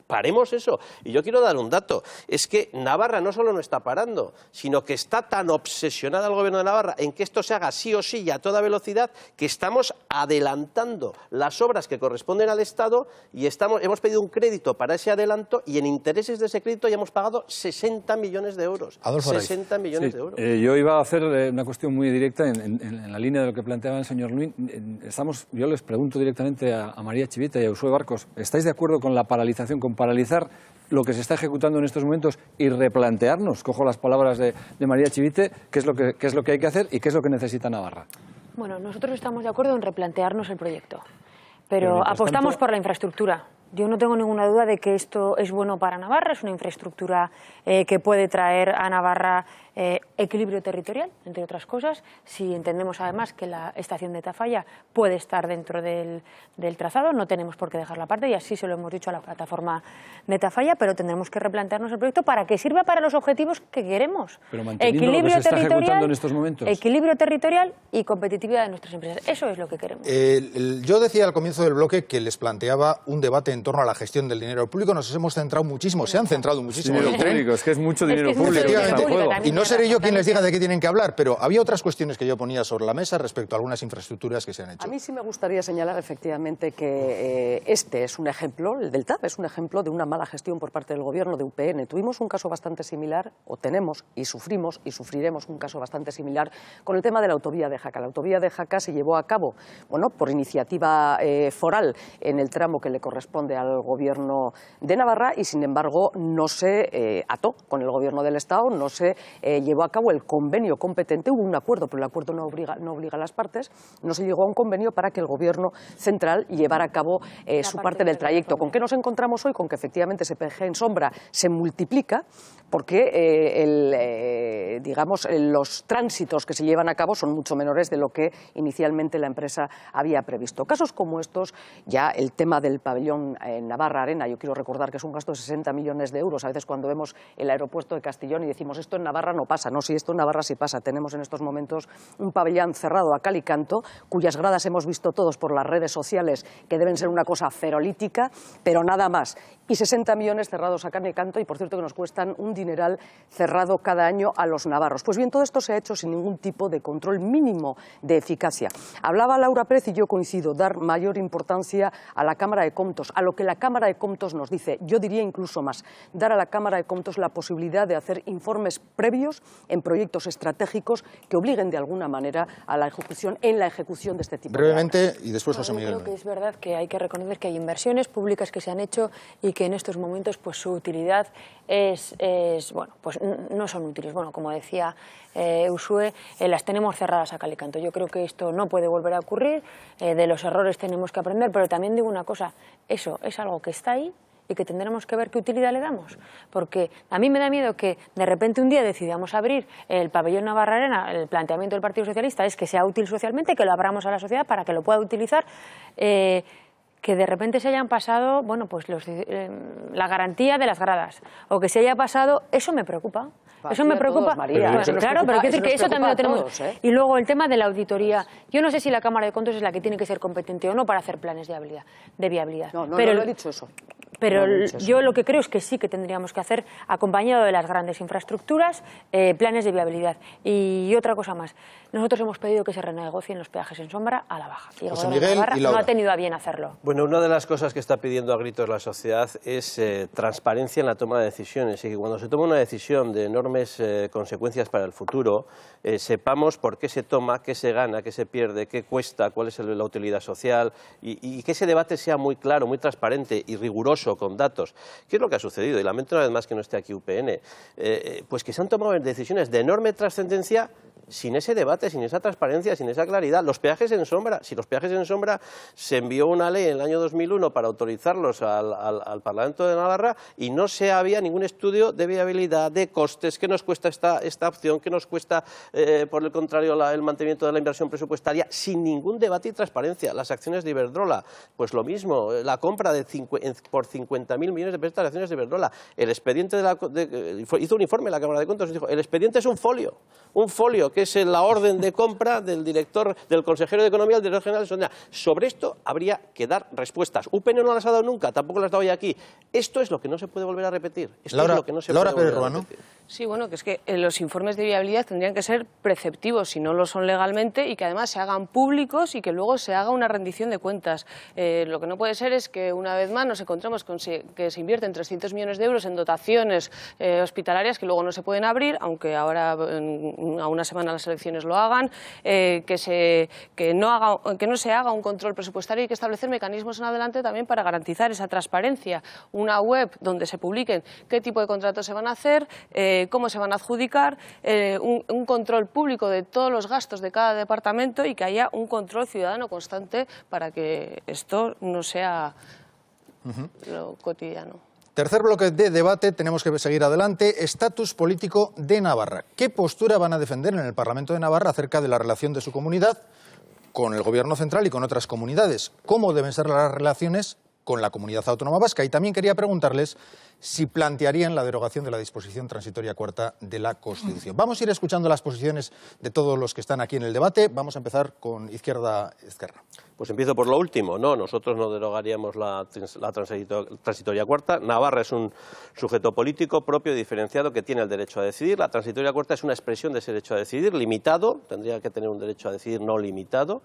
paremos eso. Y yo quiero dar un dato. Es que Navarra no solo no está parando, sino que está tan obsesionada el gobierno de Navarra en que esto se haga sí o sí y a toda velocidad, que estamos adelantando las obras que corresponden al Estado y hemos pedido un crédito para ese adelanto y en intereses de ese crédito ya hemos pagado 60 millones de euros. Adolfo Araiz. 60 millones de euros. Yo iba a hacer una cuestión muy directa en la línea de lo que planteaba el señor Luis. Yo les pregunto directamente a María Chivite y a Uxue Barcos, ¿estáis de acuerdo con la paralización, con paralizar lo que se está ejecutando en estos momentos y replantearnos, cojo las palabras de María Chivite, qué es lo que hay que hacer y qué es lo que necesita Navarra? Bueno, nosotros estamos de acuerdo en replantearnos el proyecto, pero apostamos por la infraestructura. Yo no tengo ninguna duda de que esto es bueno para Navarra, es una infraestructura que puede traer a Navarra equilibrio territorial, entre otras cosas, si entendemos además que la estación de Tafalla puede estar dentro del trazado, no tenemos por qué dejarla aparte, y así se lo hemos dicho a la plataforma de Tafalla, pero tendremos que replantearnos el proyecto para que sirva para los objetivos que queremos. Pero manteniendo lo que se está ejecutando en estos momentos. Equilibrio territorial y competitividad de nuestras empresas. Eso es lo que queremos. Yo decía al comienzo del bloque que les planteaba un debate en torno a la gestión del dinero público. Nos hemos centrado muchísimo, se han centrado muchísimo en el tren. Público, es que es mucho dinero Es que es mucho público. dinero público, Y no seré yo quien les diga de qué tienen que hablar, pero había otras cuestiones que yo ponía sobre la mesa respecto a algunas infraestructuras que se han hecho. A mí sí me gustaría señalar efectivamente que este es un ejemplo, el del TAV es un ejemplo de una mala gestión por parte del gobierno de UPN. Tuvimos un caso bastante similar, o tenemos y sufrimos y sufriremos un caso bastante similar con el tema de la autovía de Jaca. La autovía de Jaca se llevó a cabo, bueno, por iniciativa foral en el tramo que le corresponde al gobierno de Navarra y, sin embargo, no se ató con el gobierno del Estado, no se llevó a cabo el convenio competente. Hubo un acuerdo, pero el acuerdo no obliga a las partes. No se llegó a un convenio para que el gobierno central llevara a cabo su parte del trayecto. ¿Con qué nos encontramos hoy? Con que efectivamente ese peaje en sombra se multiplica porque digamos, los tránsitos que se llevan a cabo son mucho menores de lo que inicialmente la empresa había previsto. Casos como estos, ya el tema del pabellón en Navarra Arena, yo quiero recordar que es un gasto de 60 millones de euros. A veces cuando vemos el aeropuerto de Castellón y decimos esto en Navarra no pasa, no, sí, esto en Navarra sí pasa. Tenemos en estos momentos un pabellón cerrado a cal y canto, cuyas gradas hemos visto todos por las redes sociales que deben ser una cosa ferolítica, pero nada más. Y 60 millones cerrados a cal y canto, y por cierto que nos cuestan un dineral cerrado cada año a los navarros. Pues bien, todo esto se ha hecho sin ningún tipo de control mínimo de eficacia. Hablaba Laura Pérez y yo coincido, dar mayor importancia a la Cámara de Comptos, a lo que la Cámara de Comptos nos dice. Yo diría incluso más, dar a la Cámara de Comptos la posibilidad de hacer informes previos en proyectos estratégicos que obliguen de alguna manera a la ejecución, en la ejecución de este tipo Brevemente, de obras. y después José Miguel. Yo creo que es verdad que hay que reconocer que hay inversiones públicas que se han hecho y que en estos momentos pues su utilidad es bueno, pues no son útiles. Bueno, como decía Uxue, las tenemos cerradas a cal y canto. Yo creo que esto no puede volver a ocurrir, de los errores tenemos que aprender, pero también digo una cosa, eso es algo que está ahí y que tendremos que ver qué utilidad le damos. Porque a mí me da miedo que de repente un día decidamos abrir el pabellón Navarra Arena. El planteamiento del Partido Socialista es que sea útil socialmente, que lo abramos a la sociedad para que lo pueda utilizar. Que de repente se hayan pasado, bueno, pues la garantía de las gradas, o que se haya pasado, eso me preocupa. Eso me preocupa. Todos, María, claro, pero quiero decir que eso también lo tenemos. Todos, ¿eh? Y luego el tema de la auditoría. Yo no sé si la Cámara de Cuentas es la que tiene que ser competente o no para hacer planes de viabilidad. No pero, lo he dicho eso. Pero yo lo que creo es que sí que tendríamos que hacer, acompañado de las grandes infraestructuras, planes de viabilidad. Y otra cosa más. Nosotros hemos pedido que se renegocien los peajes en sombra a la baja. Y el Gobierno de Navarra no ha tenido a bien hacerlo. Bueno, una de las cosas que está pidiendo a gritos la sociedad es transparencia en la toma de decisiones y que cuando se toma una decisión de enormes consecuencias para el futuro, sepamos por qué se toma, qué se gana, qué se pierde, qué cuesta, cuál es la utilidad social y que ese debate sea muy claro, muy transparente y riguroso con datos. ¿Qué es lo que ha sucedido? Y lamento una vez más que no esté aquí UPN. Pues que se han tomado decisiones de enorme trascendencia sin ese debate, sin esa transparencia, sin esa claridad. Los peajes en sombra, si los peajes en sombra se envió una ley en el año 2001 para autorizarlos al Parlamento de Navarra y no se había ningún estudio de viabilidad, de costes, qué nos cuesta esta opción, qué nos cuesta, por el contrario, el mantenimiento de la inversión presupuestaria, sin ningún debate y transparencia. Las acciones de Iberdrola, pues lo mismo, la compra por 50.000 millones de pesos de acciones de Iberdrola. El expediente hizo un informe la Cámara de Cuentas y dijo, el expediente es un folio que es la orden de compra del consejero de Economía, el director general de Sonia. Sobre esto habría que dar respuestas. UPN no las ha dado nunca, tampoco las ha dado hoy aquí. Esto es lo que no se puede volver a repetir. Laura Pérez Ruano. Sí, bueno, que es que los informes de viabilidad tendrían que ser preceptivos, si no lo son legalmente, y que además se hagan públicos y que luego se haga una rendición de cuentas. Lo que no puede ser es que una vez más nos encontremos con que se invierten 300 millones de euros en dotaciones hospitalarias que luego no se pueden abrir, aunque ahora a una semana las elecciones lo hagan, que no se haga un control presupuestario y hay que establecer mecanismos en adelante también para garantizar esa transparencia. Una web donde se publiquen qué tipo de contratos se van a hacer, cómo se van a adjudicar, un control público de todos los gastos de cada departamento y que haya un control ciudadano constante para que esto no sea lo cotidiano. Tercer bloque de debate, tenemos que seguir adelante. Estatus político de Navarra. ¿Qué postura van a defender en el Parlamento de Navarra acerca de la relación de su comunidad con el Gobierno central y con otras comunidades? ¿Cómo deben ser las relaciones con la Comunidad Autónoma Vasca? Y también quería preguntarles si plantearían la derogación de la disposición transitoria cuarta de la Constitución. Vamos a ir escuchando las posiciones de todos los que están aquí en el debate. Vamos a empezar con Izquierda-Esquerra. Pues empiezo por lo último. No, nosotros no derogaríamos la transitoria cuarta. Navarra es un sujeto político propio y diferenciado que tiene el derecho a decidir. La transitoria cuarta es una expresión de ese derecho a decidir, limitado. Tendría que tener un derecho a decidir no limitado.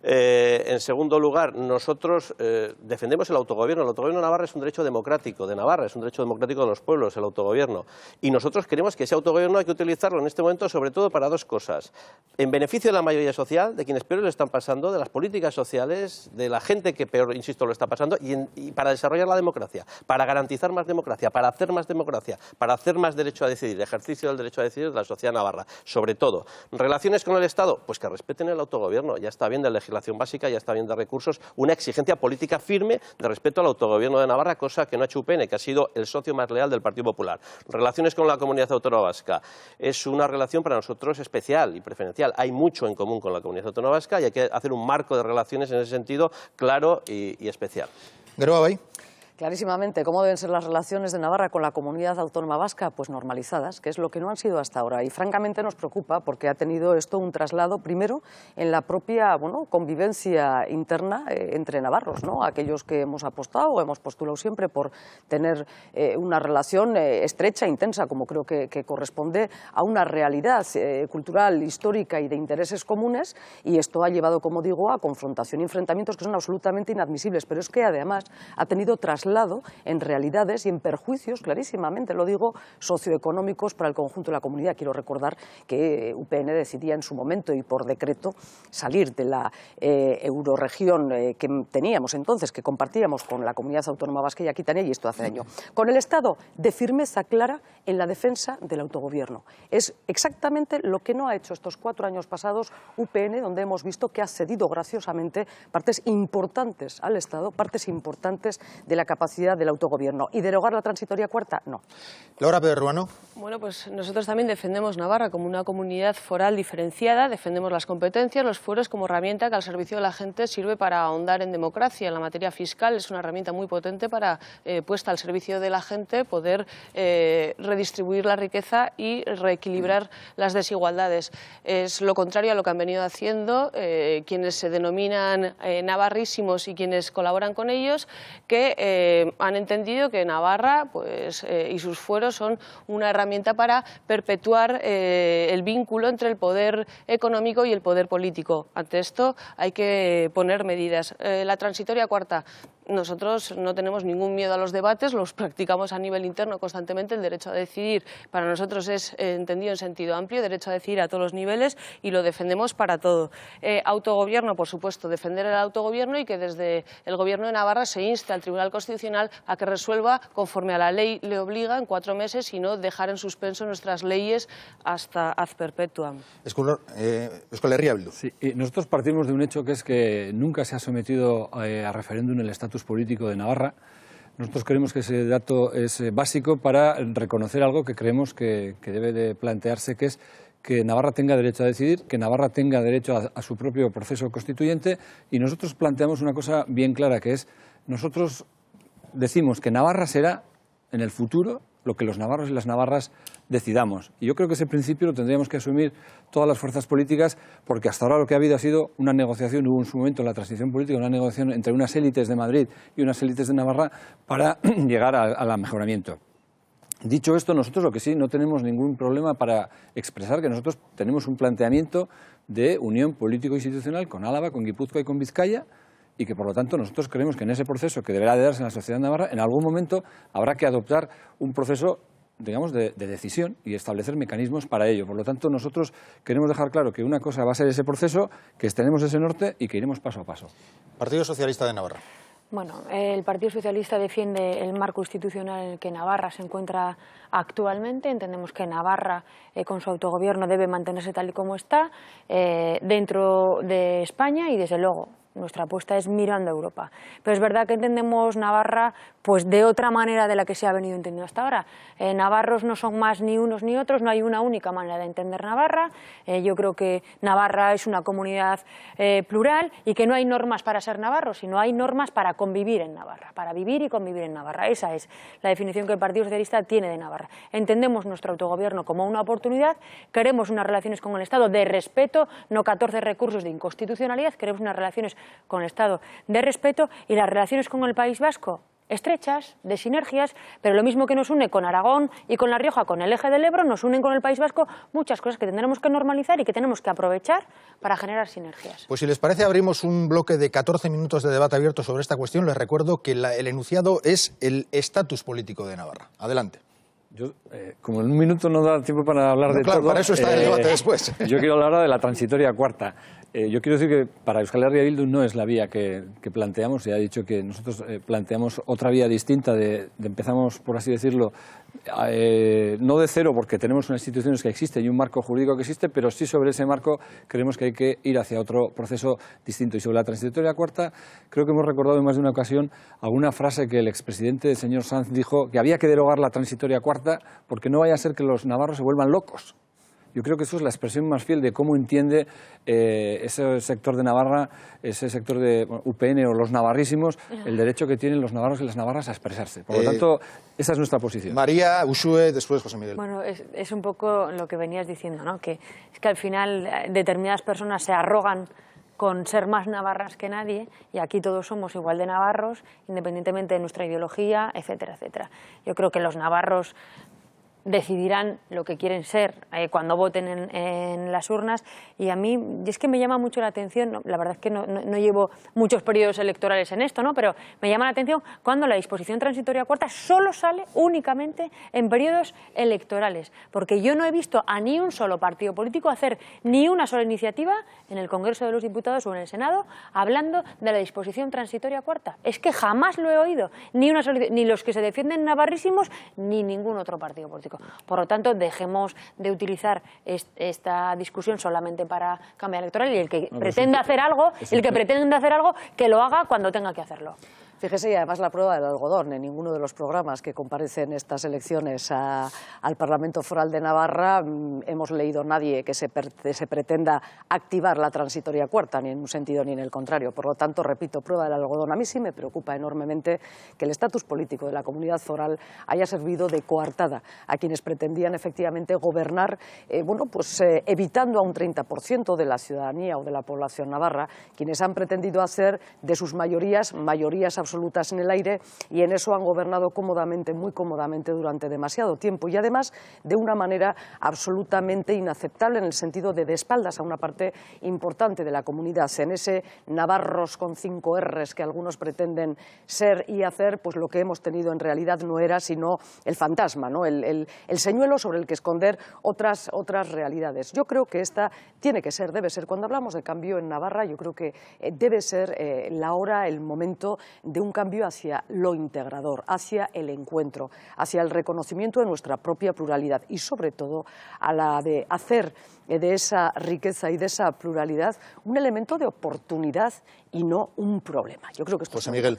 En segundo lugar, nosotros defendemos el autogobierno. El autogobierno de Navarra es un derecho democrático de Navarra, es un derecho democrático de los pueblos, el autogobierno. Y nosotros queremos que ese autogobierno hay que utilizarlo en este momento sobre todo para dos cosas. En beneficio de la mayoría social, de quienes peor lo están pasando, de las políticas sociales, de la gente que peor, insisto, lo está pasando, y para desarrollar la democracia, para garantizar más democracia, para hacer más democracia, para hacer más derecho a decidir, ejercicio del derecho a decidir de la sociedad navarra. Sobre todo, relaciones con el Estado, pues que respeten el autogobierno. Ya está bien de legislación básica, ya está bien de recursos, una exigencia política firme de respeto al autogobierno de Navarra, cosa que no ha hecho UPN, que ha sido el socio más leal del Partido Popular. Relaciones con la Comunidad Autónoma Vasca. Es una relación para nosotros especial y preferencial. Hay mucho en común con la Comunidad Autónoma Vasca y hay que hacer un marco de relaciones en ese sentido claro y especial. Geroa Bai. Clarísimamente, ¿cómo deben ser las relaciones de Navarra con la Comunidad Autónoma Vasca? Pues normalizadas, que es lo que no han sido hasta ahora. Y francamente nos preocupa porque ha tenido esto un traslado, primero, en la propia convivencia interna entre navarros, ¿no? Aquellos que hemos apostado o hemos postulado siempre por tener una relación estrecha, intensa, como creo que corresponde a una realidad cultural, histórica y de intereses comunes, y esto ha llevado, como digo, a confrontación y enfrentamientos que son absolutamente inadmisibles. Pero es que además ha tenido traslado en realidades y en perjuicios, clarísimamente lo digo, socioeconómicos para el conjunto de la comunidad. Quiero recordar que UPN decidía en su momento y por decreto salir de la eurorregión que teníamos entonces, que compartíamos con la Comunidad Autónoma Vasca y Aquitania, y esto hace año. Con el Estado de firmeza clara en la defensa del autogobierno. Es exactamente lo que no ha hecho estos 4 años pasados UPN, donde hemos visto que ha cedido graciosamente partes importantes al Estado, partes importantes de la capacidad capacidad del autogobierno. ¿Y derogar la transitoria cuarta? No. Laura Pérez Ruano. Bueno, pues nosotros también defendemos Navarra como una comunidad foral diferenciada, defendemos las competencias, los fueros como herramienta que al servicio de la gente sirve para ahondar en democracia. En la materia fiscal es una herramienta muy potente para, puesta al servicio de la gente, poder redistribuir la riqueza y reequilibrar las desigualdades. Es lo contrario a lo que han venido haciendo quienes se denominan navarrísimos y quienes colaboran con ellos, que han entendido que Navarra pues, y sus fueros son una herramienta para perpetuar el vínculo entre el poder económico y el poder político. Ante esto hay que poner medidas. La transitoria cuarta. Nosotros no tenemos ningún miedo a los debates, los practicamos a nivel interno constantemente. El derecho a decidir para nosotros es entendido en sentido amplio, derecho a decidir a todos los niveles y lo defendemos para todo. Autogobierno, por supuesto, defender el autogobierno y que desde el Gobierno de Navarra se inste al Tribunal Constitucional a que resuelva conforme a la ley le obliga en 4 meses y no dejar en suspenso nuestras leyes hasta ad perpetuam. Euskal Herria Bildu. Sí, y nosotros partimos de un hecho que es que nunca se ha sometido a referéndum el estatus político de Navarra. Nosotros creemos que ese dato es básico para reconocer algo que creemos que debe de plantearse, que es que Navarra tenga derecho a decidir, que Navarra tenga derecho a su propio proceso constituyente, y nosotros planteamos una cosa bien clara, que es, nosotros decimos que Navarra será en el futuro lo que los navarros y las navarras decidamos. Y yo creo que ese principio lo tendríamos que asumir todas las fuerzas políticas, porque hasta ahora lo que ha habido ha sido una negociación, hubo en su momento en la transición política, una negociación entre unas élites de Madrid y unas élites de Navarra para llegar al mejoramiento. Dicho esto, nosotros lo que sí no tenemos ningún problema para expresar que nosotros tenemos un planteamiento de unión político-institucional con Álava, con Guipúzcoa y con Vizcaya, y que por lo tanto nosotros creemos que en ese proceso que deberá de darse en la sociedad navarra, en algún momento habrá que adoptar un proceso, digamos, de decisión y establecer mecanismos para ello. Por lo tanto, nosotros queremos dejar claro que una cosa va a ser ese proceso, que tenemos ese norte y que iremos paso a paso. Partido Socialista de Navarra. Bueno, el Partido Socialista defiende el marco institucional en el que Navarra se encuentra actualmente. Entendemos que Navarra, con su autogobierno, debe mantenerse tal y como está dentro de España y, desde luego, nuestra apuesta es mirando a Europa. Pero es verdad que entendemos Navarra pues de otra manera de la que se ha venido entendiendo hasta ahora. Navarros no son más ni unos ni otros, no hay una única manera de entender Navarra. Yo creo que Navarra es una comunidad plural y que no hay normas para ser navarros, sino hay normas para convivir en Navarra, para vivir y convivir en Navarra. Esa es la definición que el Partido Socialista tiene de Navarra. Entendemos nuestro autogobierno como una oportunidad, queremos unas relaciones con el Estado de respeto, no 14 recursos de inconstitucionalidad, queremos unas relaciones con el Estado de respeto y las relaciones con el País Vasco estrechas, de sinergias, pero lo mismo que nos une con Aragón y con La Rioja, con el eje del Ebro, nos unen con el País Vasco muchas cosas que tendremos que normalizar y que tenemos que aprovechar para generar sinergias. Pues si les parece, abrimos un bloque de 14 minutos de debate abierto sobre esta cuestión. Les recuerdo que el enunciado es el estatus político de Navarra. Adelante. Yo, como en un minuto no da tiempo para hablar de claro, todo... para eso está el debate después. Yo quiero hablar ahora de la transitoria cuarta. Yo quiero decir que para Euskal Herria Bildu no es la vía que planteamos. Ya he dicho que nosotros planteamos otra vía distinta. Empezamos, por así decirlo, no de cero, porque tenemos unas instituciones que existen y un marco jurídico que existe, pero sí sobre ese marco creemos que hay que ir hacia otro proceso distinto. Y sobre la transitoria cuarta, creo que hemos recordado en más de una ocasión alguna frase que el expresidente, el señor Sanz, dijo, que había que derogar la transitoria cuarta porque no vaya a ser que los navarros se vuelvan locos. Yo creo que eso es la expresión más fiel de cómo entiende ese sector de Navarra, ese sector de UPN o los navarrísimos, el derecho que tienen los navarros y las navarras a expresarse. Por lo tanto, esa es nuestra posición. María, Uxue, después José Miguel. Bueno, es un poco lo que venías diciendo, ¿no? Que es que al final determinadas personas se arrogan con ser más navarras que nadie, y aquí todos somos igual de navarros, independientemente de nuestra ideología, etcétera, etcétera. Yo creo que los navarros decidirán lo que quieren ser cuando voten en las urnas, y a mí es que me llama mucho la atención, la verdad es que no llevo muchos periodos electorales en esto, ¿no? Pero me llama la atención cuando la disposición transitoria cuarta solo sale únicamente en periodos electorales, porque yo no he visto a ni un solo partido político hacer ni una sola iniciativa en el Congreso de los Diputados o en el Senado hablando de la disposición transitoria cuarta. Es que jamás lo he oído, ni los que se defienden navarrísimos ni ningún otro partido político. Por lo tanto, dejemos de utilizar esta discusión solamente para campaña electoral, y el que pretenda hacer algo, que lo haga cuando tenga que hacerlo. Fíjese, y además la prueba del algodón, en ninguno de los programas que comparecen estas elecciones al Parlamento Foral de Navarra hemos leído nadie que se pretenda activar la transitoria cuarta, ni en un sentido ni en el contrario. Por lo tanto, repito, prueba del algodón. A mí sí me preocupa enormemente que el estatus político de la comunidad foral haya servido de coartada a quienes pretendían efectivamente gobernar, evitando a un 30% de la ciudadanía o de la población navarra, quienes han pretendido hacer de sus mayorías absolutas en el aire, y en eso han gobernado cómodamente, muy cómodamente, durante demasiado tiempo, y además de una manera absolutamente inaceptable, en el sentido de espaldas a una parte importante de la comunidad. En ese navarros con 5 R's que algunos pretenden ser y hacer, pues lo que hemos tenido en realidad no era sino el fantasma, ¿no? el señuelo sobre el que esconder otras realidades. Yo creo que esta debe ser, cuando hablamos de cambio en Navarra, yo creo que debe ser la hora, el momento de un cambio hacia lo integrador, hacia el encuentro, hacia el reconocimiento de nuestra propia pluralidad y, sobre todo, a la de hacer de esa riqueza y de esa pluralidad un elemento de oportunidad y no un problema. Yo creo que esto José Miguel.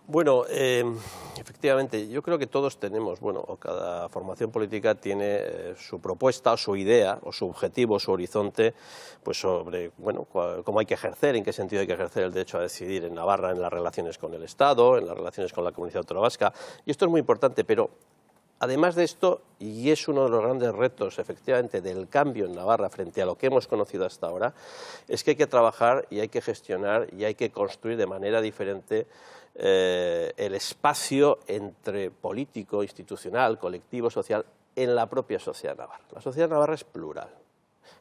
Bueno, efectivamente, yo creo que todos tenemos, o cada formación política tiene su propuesta o su idea o su objetivo, su horizonte, pues sobre, cómo hay que ejercer, en qué sentido hay que ejercer el derecho a decidir en Navarra, en las relaciones con el Estado, en las relaciones con la Comunidad Autónoma Vasca. Y esto es muy importante, pero además de esto, y es uno de los grandes retos, efectivamente, del cambio en Navarra frente a lo que hemos conocido hasta ahora, es que hay que trabajar y hay que gestionar y hay que construir de manera diferente el espacio entre político, institucional, colectivo, social, en la propia sociedad navarra. La sociedad navarra es plural.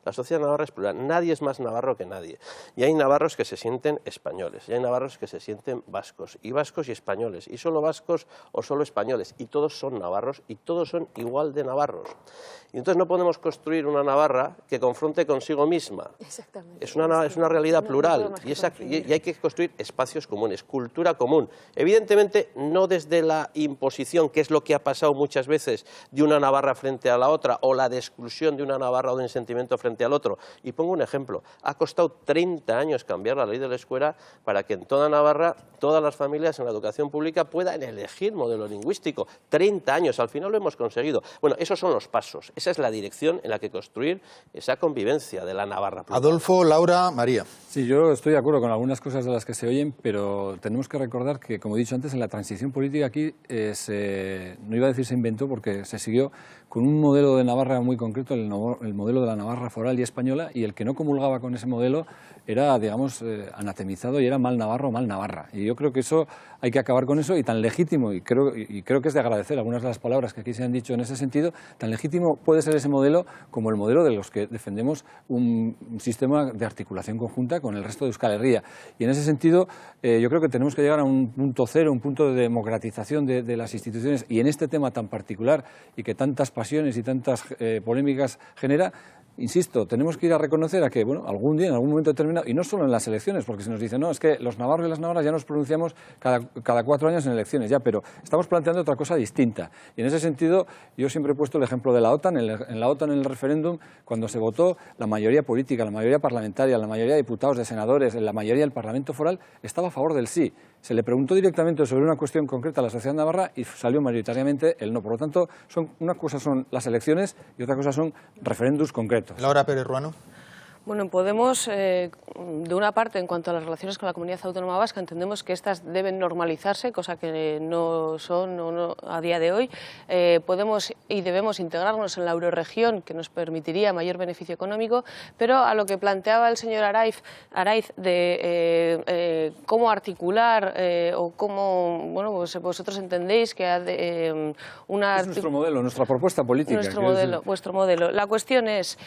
La sociedad navarra es plural, nadie es más navarro que nadie. Y hay navarros que se sienten españoles, y hay navarros que se sienten vascos y españoles, y solo vascos o solo españoles, y todos son navarros y todos son igual de navarros. Y entonces no podemos construir una Navarra que confronte consigo misma. Exactamente. Es una realidad plural y hay que construir espacios comunes, cultura común. Evidentemente no desde la imposición, que es lo que ha pasado muchas veces, de una Navarra frente a la otra, o la de exclusión de una Navarra o de un sentimiento frente al otro. Y pongo un ejemplo, ha costado 30 años cambiar la ley de la escuela para que en toda Navarra todas las familias en la educación pública puedan elegir modelo lingüístico. 30 años, al final lo hemos conseguido. Bueno, esos son los pasos. Esa es la dirección en la que construir esa convivencia de la Navarra plural. Adolfo, Laura, María. Sí, yo estoy de acuerdo con algunas cosas de las que se oyen, pero tenemos que recordar que, como he dicho antes, en la transición política aquí no iba a decir se inventó, porque se siguió con un modelo de Navarra muy concreto, el modelo de la Navarra foral y española, y el que no comulgaba con ese modelo era, digamos, anatemizado y era mal navarro o mal navarra. Y yo creo que eso hay que acabar con eso, y tan legítimo, y creo que es de agradecer algunas de las palabras que aquí se han dicho en ese sentido, tan legítimo puede ser ese modelo como el modelo de los que defendemos un sistema de articulación conjunta con el resto de Euskal Herria. Y en ese sentido, yo creo que tenemos que llegar a un punto cero, un punto de democratización de las instituciones, y en este tema tan particular y que tantas pasiones y tantas polémicas genera. Insisto, tenemos que ir a reconocer a que, algún día, en algún momento determinado, y no solo en las elecciones, porque se nos dice, no, es que los navarros y las navarras ya nos pronunciamos cada 4 años en elecciones, ya, pero estamos planteando otra cosa distinta. Y en ese sentido, yo siempre he puesto el ejemplo de la OTAN. En la OTAN, en el referéndum, cuando se votó, la mayoría política, la mayoría parlamentaria, la mayoría de diputados, de senadores, la mayoría del Parlamento foral, estaba a favor del sí. Se le preguntó directamente sobre una cuestión concreta a la sociedad navarra y salió mayoritariamente el no. Por lo tanto, una cosa son las elecciones y otra cosa son referéndums concretos. Laura Pérez Ruano. Bueno, en Podemos, de una parte, en cuanto a las relaciones con la Comunidad Autónoma Vasca, entendemos que estas deben normalizarse, cosa que no son a día de hoy. Podemos y debemos integrarnos en la eurorregión, que nos permitiría mayor beneficio económico, pero a lo que planteaba el señor Araiz de cómo articular o cómo, pues vosotros entendéis que es nuestro modelo, nuestra propuesta política. Vuestro modelo. La cuestión es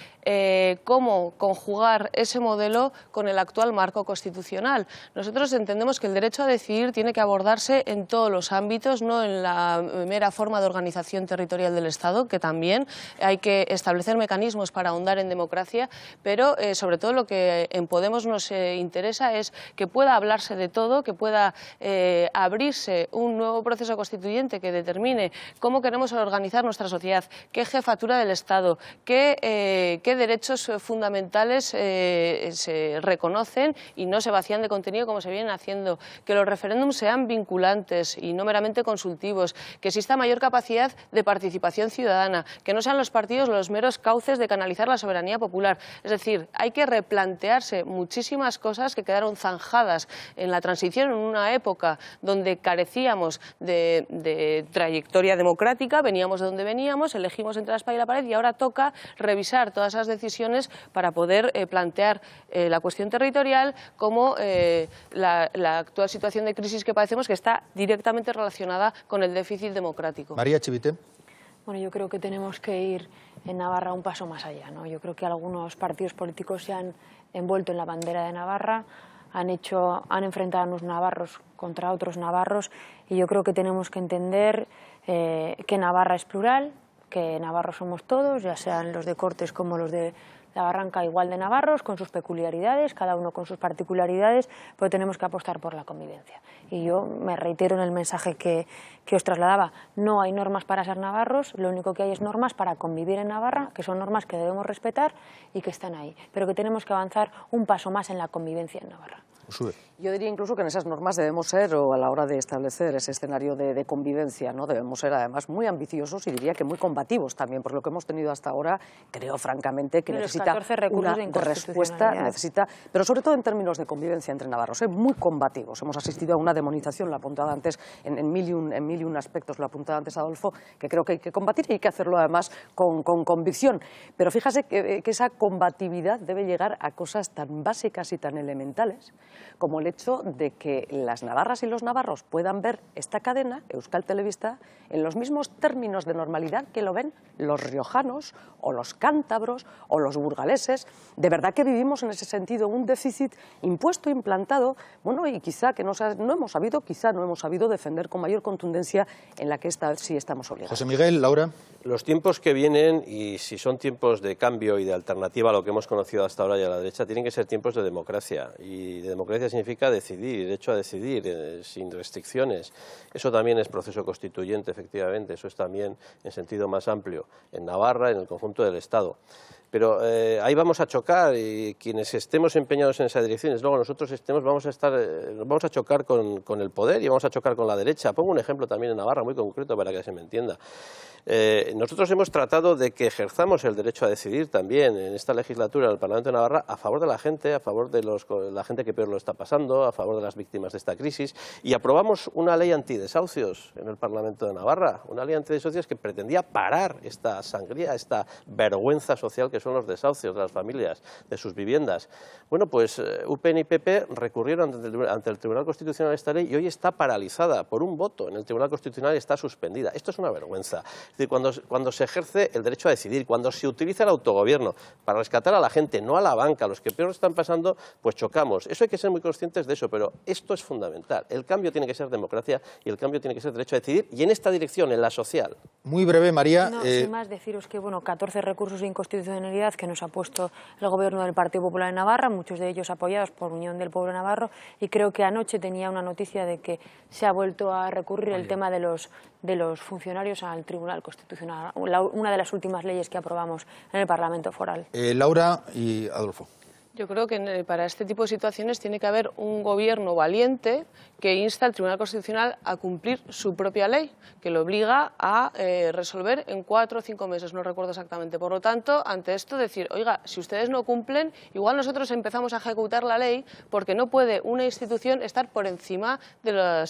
cómo conjugar ese modelo con el actual marco constitucional. Nosotros entendemos que el derecho a decidir tiene que abordarse en todos los ámbitos, no en la mera forma de organización territorial del Estado, que también hay que establecer mecanismos para ahondar en democracia, pero sobre todo lo que en Podemos nos interesa es que pueda hablarse de todo, que pueda abrirse un nuevo proceso constituyente que determine cómo queremos organizar nuestra sociedad, qué jefatura del Estado, qué derechos fundamentales decisiones se reconocen y no se vacían de contenido como se vienen haciendo, que los referéndums sean vinculantes y no meramente consultivos, que exista mayor capacidad de participación ciudadana, que no sean los partidos los meros cauces de canalizar la soberanía popular. Es decir, hay que replantearse muchísimas cosas que quedaron zanjadas en la transición, en una época donde carecíamos de trayectoria democrática, veníamos de donde veníamos, elegimos entre la espada y la pared y ahora toca revisar todas esas decisiones para poder plantear la cuestión territorial como la actual situación de crisis que padecemos, que está directamente relacionada con el déficit democrático. María Chivite. Bueno, yo creo que tenemos que ir en Navarra un paso más allá, ¿no? Yo creo que algunos partidos políticos se han envuelto en la bandera de Navarra, han enfrentado a unos navarros contra otros navarros, y yo creo que tenemos que entender que Navarra es plural, que navarros somos todos, ya sean los de Cortes como los de la Barranca, igual de navarros, con sus peculiaridades, cada uno con sus particularidades, pero tenemos que apostar por la convivencia. Y yo me reitero en el mensaje que os trasladaba, no hay normas para ser navarros, lo único que hay es normas para convivir en Navarra, que son normas que debemos respetar y que están ahí, pero que tenemos que avanzar un paso más en la convivencia en Navarra. Yo diría incluso que en esas normas debemos ser, o a la hora de establecer ese escenario de convivencia, ¿no? Debemos ser además muy ambiciosos y diría que muy combativos también, por lo que hemos tenido hasta ahora. Creo francamente que necesita una respuesta, pero sobre todo en términos de convivencia entre navarros, muy combativos. Hemos asistido a una demonización, lo apuntaba antes, en mil y un aspectos, lo apuntaba antes Adolfo, que creo que hay que combatir y hay que hacerlo además con convicción. Pero fíjese que esa combatividad debe llegar a cosas tan básicas y tan elementales como el hecho de que las navarras y los navarros puedan ver esta cadena, Euskal Telebista, en los mismos términos de normalidad que lo ven los riojanos o los cántabros o los burgaleses. De verdad que vivimos en ese sentido un déficit impuesto, implantado, bueno, y quizá que no hemos sabido defender con mayor contundencia, en la que sí estamos obligados. José Miguel, Laura. Los tiempos que vienen, y si son tiempos de cambio y de alternativa a lo que hemos conocido hasta ahora y a la derecha, tienen que ser tiempos de democracia. Y de democracia significa decidir, derecho a decidir, sin restricciones. Eso también es proceso constituyente, efectivamente. Eso es también en sentido más amplio, en Navarra, en el conjunto del Estado. Pero ahí vamos a chocar, y quienes estemos empeñados en esa dirección, luego nosotros vamos a chocar con el poder y vamos a chocar con la derecha. Pongo un ejemplo también en Navarra muy concreto para que se me entienda. Nosotros hemos tratado de que ejerzamos el derecho a decidir también en esta legislatura del Parlamento de Navarra a favor de la gente, a favor de la gente que peor lo está pasando, a favor de las víctimas de esta crisis, y aprobamos una ley antidesahucios en el Parlamento de Navarra, una ley antidesahucios que pretendía parar esta sangría, esta vergüenza social que son los desahucios de las familias, de sus viviendas. Bueno, pues UPN y PP recurrieron ante el Tribunal Constitucional esta ley y hoy está paralizada por un voto en el Tribunal Constitucional y está suspendida. Esto es una vergüenza. Es decir, cuando se ejerce el derecho a decidir, cuando se utiliza el autogobierno para rescatar a la gente, no a la banca, a los que peor lo están pasando, pues chocamos. Eso hay que ser muy conscientes de eso, pero esto es fundamental. El cambio tiene que ser democracia y el cambio tiene que ser derecho a decidir, y en esta dirección, en la social. Muy breve, María. No, sin más, deciros que 14 recursos de inconstitucionalidad que nos ha puesto el Gobierno del Partido Popular de Navarra, muchos de ellos apoyados por Unión del Pueblo Navarro, y creo que anoche tenía una noticia de que se ha vuelto a recurrir el tema de los funcionarios al Tribunal Constitucional, una de las últimas leyes que aprobamos en el Parlamento Foral. Laura y Adolfo. Yo creo que para este tipo de situaciones tiene que haber un gobierno valiente que insta al Tribunal Constitucional a cumplir su propia ley, que lo obliga a resolver en 4 o 5 meses, no recuerdo exactamente. Por lo tanto, ante esto decir, oiga, si ustedes no cumplen, igual nosotros empezamos a ejecutar la ley, porque no puede una institución estar por encima de la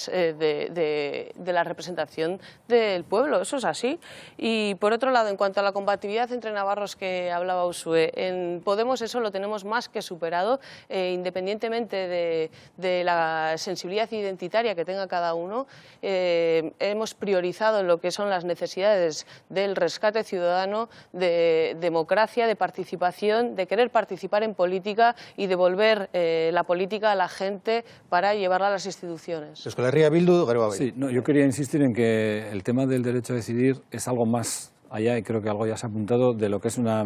representación del pueblo. Eso es así. Y por otro lado, en cuanto a la combatividad entre navarros que hablaba Uxue, en Podemos eso lo tenemos más que superado, independientemente de la sensibilidad identitaria que tenga cada uno. Hemos priorizado lo que son las necesidades del rescate ciudadano, de democracia, de participación, de querer participar en política y devolver la política a la gente para llevarla a las instituciones. Euskal Herria Bildu, Garba Bale. Sí, yo quería insistir en que el tema del derecho a decidir es algo más allá, y creo que algo ya se ha apuntado, de lo que es una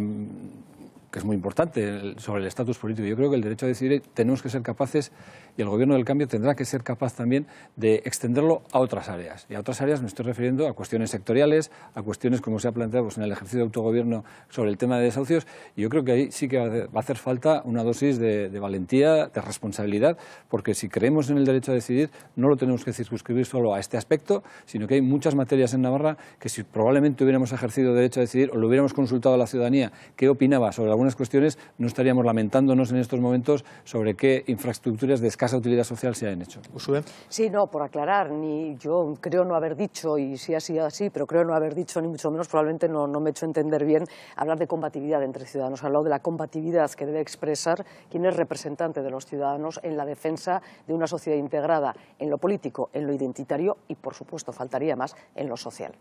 que es muy importante, sobre el estatus político. Yo creo que el derecho a decidir tenemos que ser capaces, y el Gobierno del Cambio tendrá que ser capaz también de extenderlo a otras áreas. Y a otras áreas me estoy refiriendo a cuestiones sectoriales, a cuestiones como se ha planteado pues, en el ejercicio de autogobierno sobre el tema de desahucios, y yo creo que ahí sí que va a hacer falta una dosis de valentía, de responsabilidad, porque si creemos en el derecho a decidir, no lo tenemos que circunscribir solo a este aspecto, sino que hay muchas materias en Navarra que si probablemente hubiéramos ejercido derecho a decidir o lo hubiéramos consultado a la ciudadanía qué opinaba sobre algunas cuestiones, no estaríamos lamentándonos en estos momentos sobre qué infraestructuras de escasa utilidad social se han hecho. Uxue. Sí, no, por aclarar, ni yo creo no haber dicho, y sí ha sido así, pero creo no haber dicho, ni mucho menos, probablemente no me he hecho entender bien, hablar de combatividad entre ciudadanos. He hablado de la combatividad que debe expresar quien es representante de los ciudadanos en la defensa de una sociedad integrada en lo político, en lo identitario y, por supuesto, faltaría más, en lo social.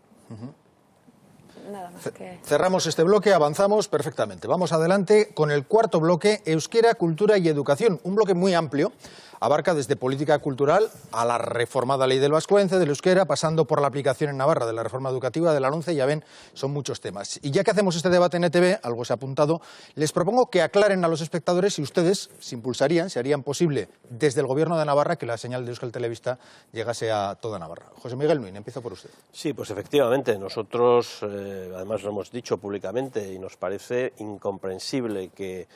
Nada más que... Cerramos este bloque, avanzamos perfectamente. Vamos adelante con el cuarto bloque, euskera, cultura y educación. Un bloque muy amplio, abarca desde política cultural a la reformada ley del vascuence, del euskera, pasando por la aplicación en Navarra de la reforma educativa de la LOMCE, ya ven, son muchos temas. Y ya que hacemos este debate en ETV, algo se ha apuntado, les propongo que aclaren a los espectadores si ustedes se impulsarían, se harían posible desde el Gobierno de Navarra que la señal de Euskal Telebista llegase a toda Navarra. José Miguel Nuín, empiezo por usted. Sí, pues efectivamente, nosotros además lo hemos dicho públicamente y nos parece incomprensible que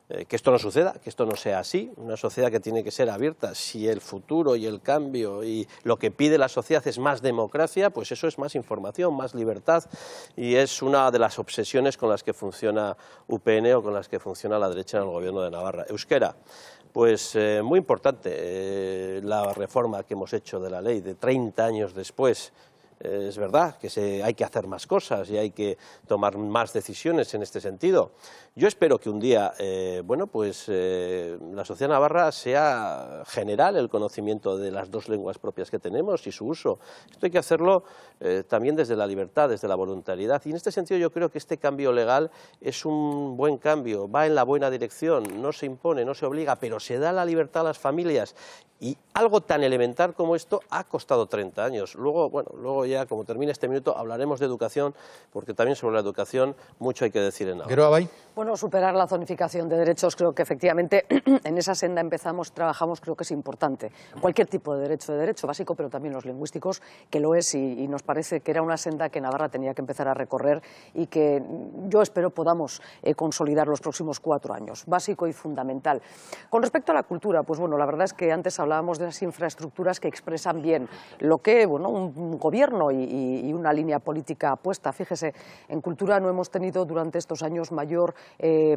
esto no suceda, que esto no sea así. Una sociedad que tiene que ser abierta. Si el futuro y el cambio y lo que pide la sociedad es más democracia, pues eso es más información, más libertad, y es una de las obsesiones con las que funciona UPN o con las que funciona la derecha en el Gobierno de Navarra. Euskera. Pues muy importante la reforma que hemos hecho de la ley de 30 años después. Es verdad que hay que hacer más cosas y hay que tomar más decisiones en este sentido. Yo espero que un día, la sociedad navarra sea general el conocimiento de las dos lenguas propias que tenemos y su uso. Esto hay que hacerlo también desde la libertad, desde la voluntariedad. Y en este sentido yo creo que este cambio legal es un buen cambio, va en la buena dirección, no se impone, no se obliga, pero se da la libertad a las familias. Y algo tan elemental como esto ha costado 30 años. Luego ya, como termine este minuto, hablaremos de educación, porque también sobre la educación mucho hay que decir en Navarra. Bueno, superar la zonificación de derechos, creo que efectivamente en esa senda trabajamos, creo que es importante. Cualquier tipo de derecho básico, pero también los lingüísticos, que lo es, y nos parece que era una senda que Navarra tenía que empezar a recorrer y que yo espero podamos consolidar los próximos 4 años. Básico y fundamental. Con respecto a la cultura, pues bueno, la verdad es que antes hablábamos de las infraestructuras que expresan bien lo que un gobierno y una línea política apuesta. Fíjese, en cultura no hemos tenido durante estos años mayor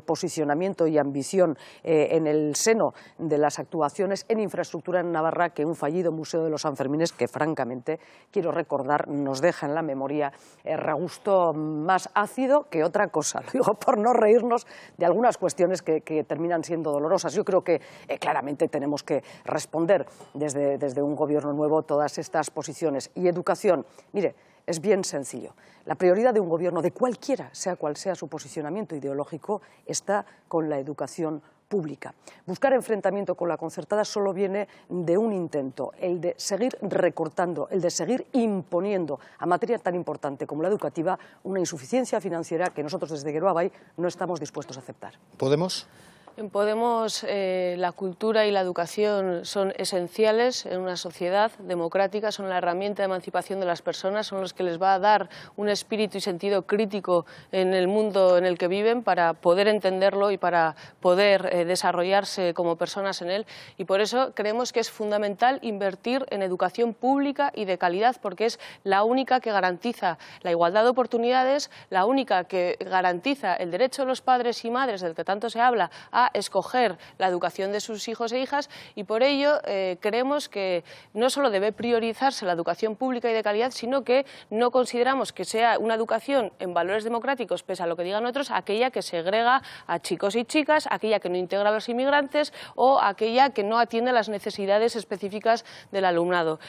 posicionamiento y ambición en el seno de las actuaciones en infraestructura en Navarra que un fallido Museo de los Sanfermines que francamente, quiero recordar, nos deja en la memoria regusto más ácido que otra cosa. Lo digo por no reírnos de algunas cuestiones que terminan siendo dolorosas. Yo creo que claramente tenemos que responder desde un gobierno nuevo todas estas posiciones. Y educación, mire, es bien sencillo. La prioridad de un gobierno, de cualquiera, sea cual sea su posicionamiento ideológico, está con la educación pública. Buscar enfrentamiento con la concertada solo viene de un intento, el de seguir recortando, el de seguir imponiendo a materia tan importante como la educativa una insuficiencia financiera que nosotros desde Geroa Bai no estamos dispuestos a aceptar. ¿Podemos? En Podemos la cultura y la educación son esenciales en una sociedad democrática, son la herramienta de emancipación de las personas, son los que les va a dar un espíritu y sentido crítico en el mundo en el que viven para poder entenderlo y para poder desarrollarse como personas en él. Y por eso creemos que es fundamental invertir en educación pública y de calidad, porque es la única que garantiza la igualdad de oportunidades, la única que garantiza el derecho de los padres y madres, del que tanto se habla, a escoger la educación de sus hijos e hijas, y por ello creemos que no solo debe priorizarse la educación pública y de calidad, sino que no consideramos que sea una educación en valores democráticos, pese a lo que digan otros, aquella que segrega a chicos y chicas, aquella que no integra a los inmigrantes o aquella que no atiende las necesidades específicas del alumnado.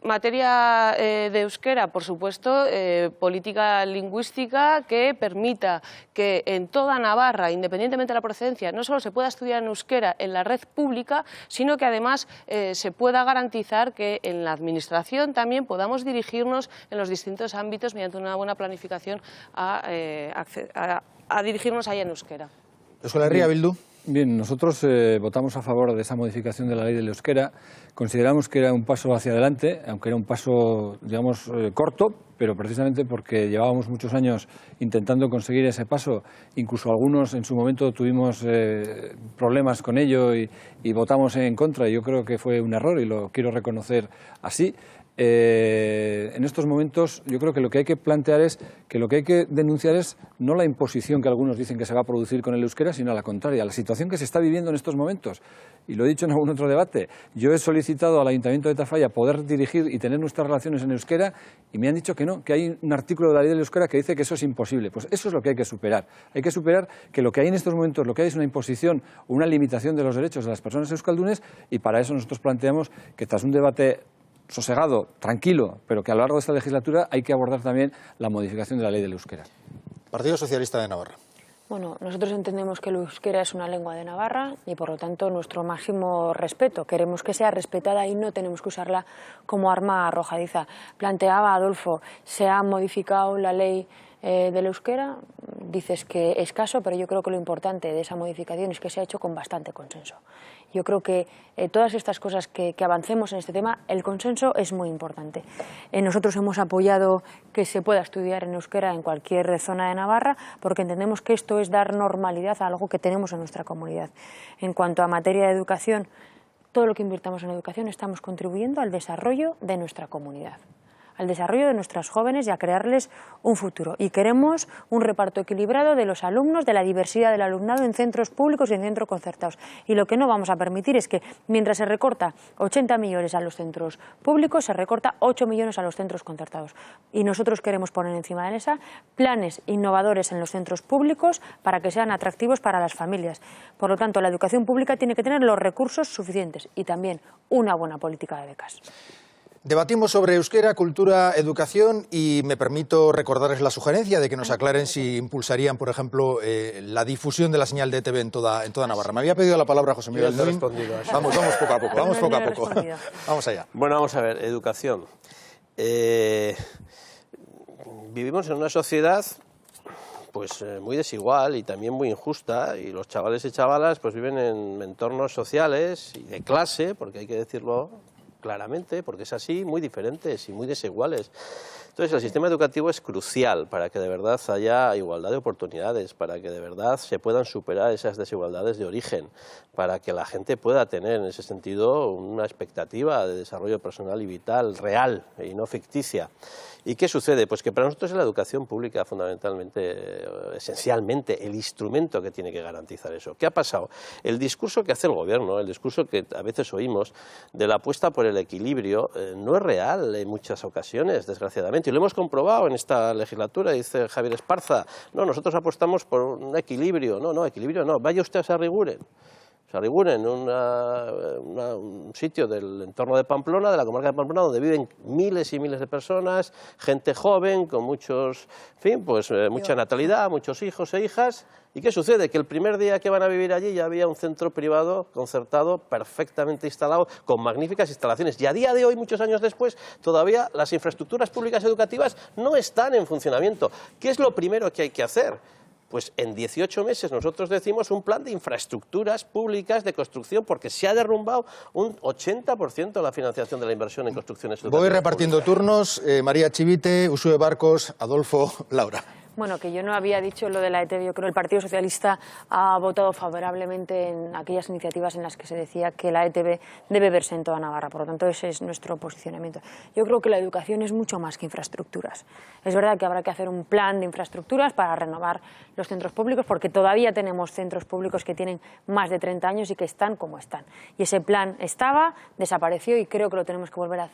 Materia de euskera, por supuesto, política lingüística que permita que en toda Navarra, independientemente de la procedencia, no solo se pueda estudiar en euskera en la red pública, sino que además se pueda garantizar que en la administración también podamos dirigirnos en los distintos ámbitos mediante una buena planificación a dirigirnos allá en euskera. Euskal Herria Bildu. Bien, nosotros votamos a favor de esa modificación de la ley del euskera. Consideramos que era un paso hacia adelante, aunque era un paso, digamos, corto, pero precisamente porque llevábamos muchos años intentando conseguir ese paso. Incluso algunos en su momento tuvimos problemas con ello y votamos en contra. Y yo creo que fue un error y lo quiero reconocer así. En estos momentos yo creo que lo que hay que plantear es que lo que hay que denunciar es no la imposición que algunos dicen que se va a producir con el euskera, sino a la contraria, la situación que se está viviendo en estos momentos. Y lo he dicho en algún otro debate, yo he solicitado al Ayuntamiento de Tafalla poder dirigir y tener nuestras relaciones en euskera y me han dicho que no, que hay un artículo de la ley del euskera que dice que eso es imposible. Pues eso es lo que hay que superar. Hay que superar que lo que hay en estos momentos, lo que hay es una imposición, una limitación de los derechos de las personas euskaldunes, y para eso nosotros planteamos que tras un debate sosegado, tranquilo, pero que a lo largo de esta legislatura hay que abordar también la modificación de la ley del euskera. Partido Socialista de Navarra. Bueno, nosotros entendemos que el euskera es una lengua de Navarra y, por lo tanto, nuestro máximo respeto. Queremos que sea respetada y no tenemos que usarla como arma arrojadiza. Planteaba Adolfo, se ha modificado la ley del euskera, dices que es escaso, pero yo creo que lo importante de esa modificación es que se ha hecho con bastante consenso. Yo creo que todas estas cosas que avancemos en este tema, el consenso es muy importante. Nosotros hemos apoyado que se pueda estudiar en euskera en cualquier zona de Navarra, porque entendemos que esto es dar normalidad a algo que tenemos en nuestra comunidad. En cuanto a materia de educación, todo lo que invirtamos en educación estamos contribuyendo al desarrollo de nuestra comunidad, al desarrollo de nuestros jóvenes y a crearles un futuro. Y queremos un reparto equilibrado de los alumnos, de la diversidad del alumnado en centros públicos y en centros concertados. Y lo que no vamos a permitir es que, mientras se recorta 80 millones a los centros públicos, se recorta 8 millones a los centros concertados. Y nosotros queremos poner encima de la mesa planes innovadores en los centros públicos para que sean atractivos para las familias. Por lo tanto, la educación pública tiene que tener los recursos suficientes y también una buena política de becas. Debatimos sobre euskera, cultura, educación y me permito recordarles la sugerencia de que nos aclaren si impulsarían, por ejemplo, la difusión de la señal de ETV en toda Navarra. Me había pedido la palabra José Miguel Nuín. Vamos poco a poco, vamos poco a poco. Vamos allá. Bueno, vamos a ver, educación. Vivimos en una sociedad pues muy desigual y también muy injusta, y los chavales y chavalas pues viven en entornos sociales y de clase, porque hay que decirlo claramente, porque es así, muy diferentes y muy desiguales. Entonces, el sistema educativo es crucial para que de verdad haya igualdad de oportunidades, para que de verdad se puedan superar esas desigualdades de origen, para que la gente pueda tener en ese sentido una expectativa de desarrollo personal y vital real y no ficticia. ¿Y qué sucede? Pues que para nosotros es la educación pública fundamentalmente, esencialmente, el instrumento que tiene que garantizar eso. ¿Qué ha pasado? El discurso que hace el gobierno, el discurso que a veces oímos de la apuesta por el equilibrio, no es real en muchas ocasiones, desgraciadamente. Y lo hemos comprobado en esta legislatura, dice Javier Esparza, no, nosotros apostamos por un equilibrio. No, equilibrio no, vaya usted a Sarriguren. Sarriguren, un sitio del entorno de Pamplona, de la comarca de Pamplona, donde viven miles y miles de personas, gente joven, con muchos, en fin, pues mucha natalidad, muchos hijos e hijas. ¿Y qué sucede? Que el primer día que van a vivir allí ya había un centro privado concertado perfectamente instalado, con magníficas instalaciones. Y a día de hoy, muchos años después, todavía las infraestructuras públicas educativas no están en funcionamiento. ¿Qué es lo primero que hay que hacer? Pues en 18 meses nosotros decimos un plan de infraestructuras públicas de construcción, porque se ha derrumbado un 80% de la financiación de la inversión en construcciones educativas. Voy repartiendo públicas. Turnos. María Chivite, Usue Barcos, Adolfo, Laura. Bueno, que yo no había dicho lo de la ETV. Yo creo que el Partido Socialista ha votado favorablemente en aquellas iniciativas en las que se decía que la ETV debe verse en toda Navarra. Por lo tanto, ese es nuestro posicionamiento. Yo creo que la educación es mucho más que infraestructuras. Es verdad que habrá que hacer un plan de infraestructuras para renovar los centros públicos, porque todavía tenemos centros públicos que tienen más de 30 años y que están como están. Y ese plan estaba, desapareció, y creo que lo tenemos que volver a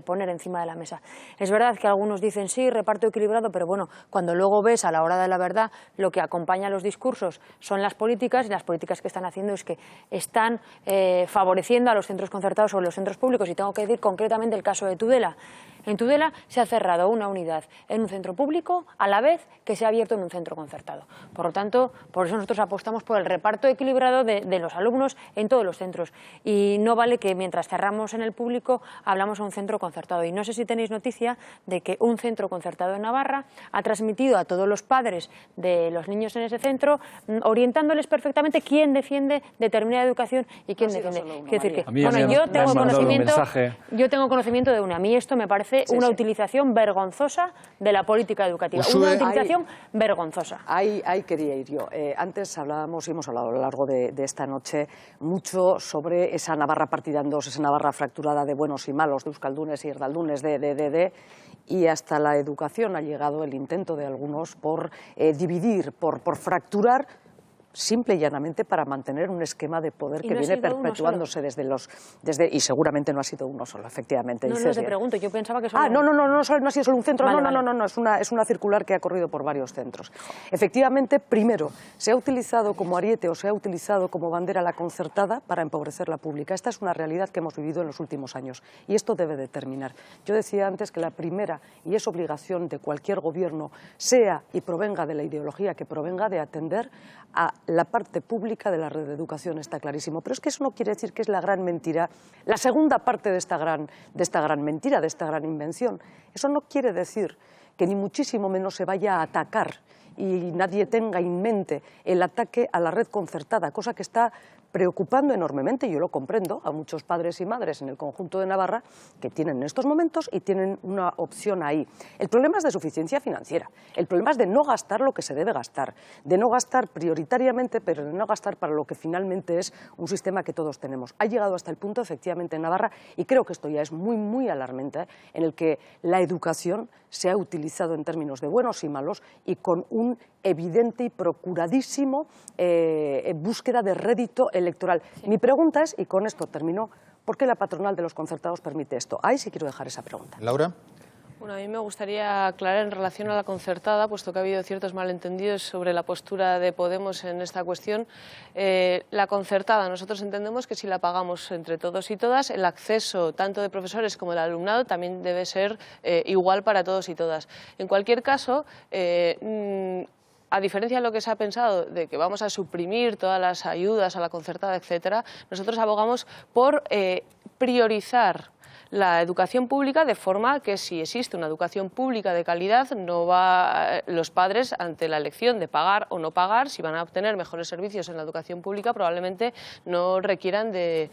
poner encima de la mesa. Es verdad que algunos dicen sí, reparto equilibrado, pero bueno, cuando luego ves a la hora de la verdad, lo que acompaña a los discursos son las políticas, y las políticas que están haciendo es que están favoreciendo a los centros concertados sobre los centros públicos. Y tengo que decir concretamente el caso de Tudela. En Tudela se ha cerrado una unidad en un centro público a la vez que se ha abierto en un centro concertado. Por lo tanto, por eso nosotros apostamos por el reparto equilibrado de los alumnos en todos los centros. Y no vale que mientras cerramos en el público hablamos a un centro concertado. Y no sé si tenéis noticia de que un centro concertado en Navarra ha transmitido a todos los padres de los niños en ese centro, orientándoles perfectamente quién defiende determinada educación y quién defiende. Yo tengo conocimiento de una. A mí esto me parece una utilización vergonzosa de la política educativa. Una utilización vergonzosa. Ahí quería ir yo. Antes hablábamos y hemos hablado a lo largo de esta noche mucho sobre esa Navarra partida en dos, esa Navarra fracturada de buenos y malos, de euskaldunes y erdaldunes, y hasta la educación ha llegado el intento de algunos por dividir, por fracturar, simple y llanamente para mantener un esquema de poder que viene perpetuándose y seguramente no ha sido uno solo, efectivamente. No te pregunto, yo pensaba que solo... No ha sido solo un centro, es una circular que ha corrido por varios centros. Efectivamente, primero, se ha utilizado como ariete o se ha utilizado como bandera la concertada para empobrecer la pública. Esta es una realidad que hemos vivido en los últimos años y esto debe de terminar. Yo decía antes que la primera, y es obligación de cualquier gobierno, sea y provenga de la ideología que provenga, de atender a la parte pública de la red de educación, está clarísimo. Pero es que eso no quiere decir que es la gran mentira, la segunda parte de esta gran mentira, de esta gran invención. Eso no quiere decir que ni muchísimo menos se vaya a atacar y nadie tenga en mente el ataque a la red concertada, cosa que está preocupando enormemente, yo lo comprendo, a muchos padres y madres en el conjunto de Navarra que tienen en estos momentos y tienen una opción ahí. El problema es de suficiencia financiera, el problema es de no gastar lo que se debe gastar, de no gastar prioritariamente, pero de no gastar para lo que finalmente es un sistema que todos tenemos. Ha llegado hasta el punto, efectivamente, en Navarra, y creo que esto ya es muy, muy alarmante, en el que la educación se ha utilizado en términos de buenos y malos y con un evidente y procuradísimo búsqueda de rédito electoral. Sí. Mi pregunta es, y con esto termino, ¿por qué la patronal de los concertados permite esto? Ahí sí quiero dejar esa pregunta. Laura. Bueno, a mí me gustaría aclarar en relación a la concertada, puesto que ha habido ciertos malentendidos sobre la postura de Podemos en esta cuestión. La concertada, nosotros entendemos que si la pagamos entre todos y todas, el acceso tanto de profesores como del alumnado también debe ser igual para todos y todas. En cualquier caso, a diferencia de lo que se ha pensado, de que vamos a suprimir todas las ayudas a la concertada, etcétera, nosotros abogamos por priorizar la educación pública, de forma que si existe una educación pública de calidad, no va los padres ante la elección de pagar o no pagar. Si van a obtener mejores servicios en la educación pública, probablemente no requieran de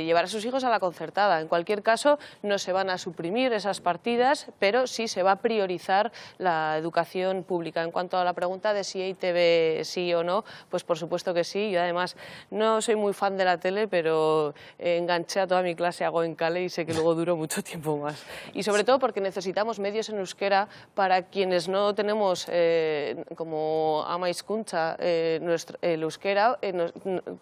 llevar a sus hijos a la concertada. En cualquier caso, no se van a suprimir esas partidas, pero sí se va a priorizar la educación pública. En cuanto a la pregunta de si EITB sí o no, pues por supuesto que sí. Yo además no soy muy fan de la tele, pero enganché a toda mi clase a Goenkale y sé que luego duró mucho tiempo más. Y sobre todo porque necesitamos medios en euskera para quienes no tenemos, como ama hizkuntza, el euskera,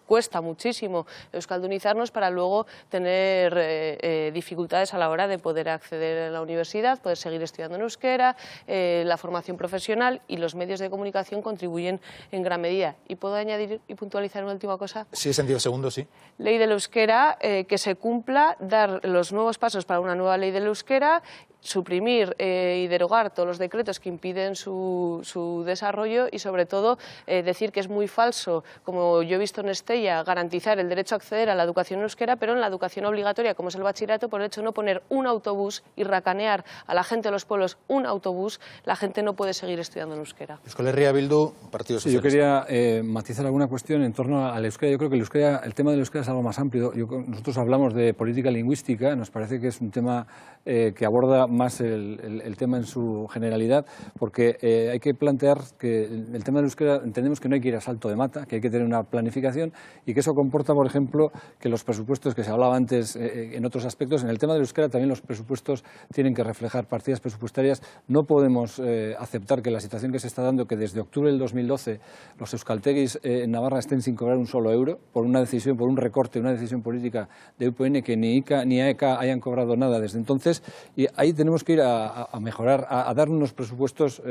cuesta muchísimo euskaldunizarnos para luego tener dificultades a la hora de poder acceder a la universidad, poder seguir estudiando en euskera, la formación profesional y los medios de comunicación contribuyen en gran medida. ¿Y puedo añadir y puntualizar una última cosa? Sí, es en 10 segundos, sí. Ley del euskera, que se cumpla, dar los nuevos pasos para una nueva ley del euskera, suprimir y derogar todos los decretos que impiden su desarrollo y, sobre todo, decir que es muy falso, como yo he visto en Estella, garantizar el derecho a acceder a la educación en euskera, pero en la educación obligatoria, como es el bachillerato, por el hecho de no poner un autobús y racanear a la gente de los pueblos un autobús, la gente no puede seguir estudiando en euskera. Euskal Herria Bildu, Partido Socialista. Yo quería matizar alguna cuestión en torno al euskera. Yo creo que el tema del euskera es algo más amplio. Nosotros hablamos de política lingüística, nos parece que es un tema que aborda más el tema en su generalidad, porque hay que plantear que el tema del euskera, entendemos que no hay que ir a salto de mata, que hay que tener una planificación y que eso comporta, por ejemplo, que los presupuestos que se hablaba antes en otros aspectos, en el tema del euskera también los presupuestos tienen que reflejar partidas presupuestarias. No podemos aceptar que la situación que se está dando, que desde octubre del 2012 los euskaltegis en Navarra estén sin cobrar un solo euro, por una decisión, por un recorte, una decisión política de UPN, que ni ICA ni AEK hayan cobrado nada desde entonces, y ahí tenemos que ir a mejorar, a dar unos presupuestos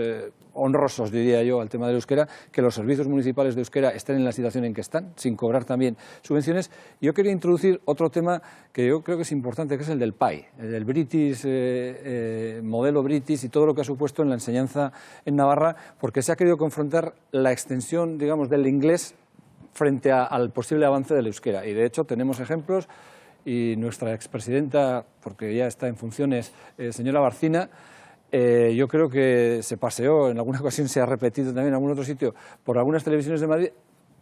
honrosos, diría yo, al tema del euskera, que los servicios municipales de euskera estén en la situación en que están, sin cobrar también subvenciones. Y yo quería introducir otro tema que yo creo que es importante, que es el del PAI, el del British, modelo British y todo lo que ha supuesto en la enseñanza en Navarra, porque se ha querido confrontar la extensión, digamos, del inglés frente al posible avance del euskera. Y de hecho tenemos ejemplos, y nuestra expresidenta, porque ya está en funciones, señora Barcina, yo creo que se paseó, en alguna ocasión se ha repetido también en algún otro sitio, por algunas televisiones de Madrid,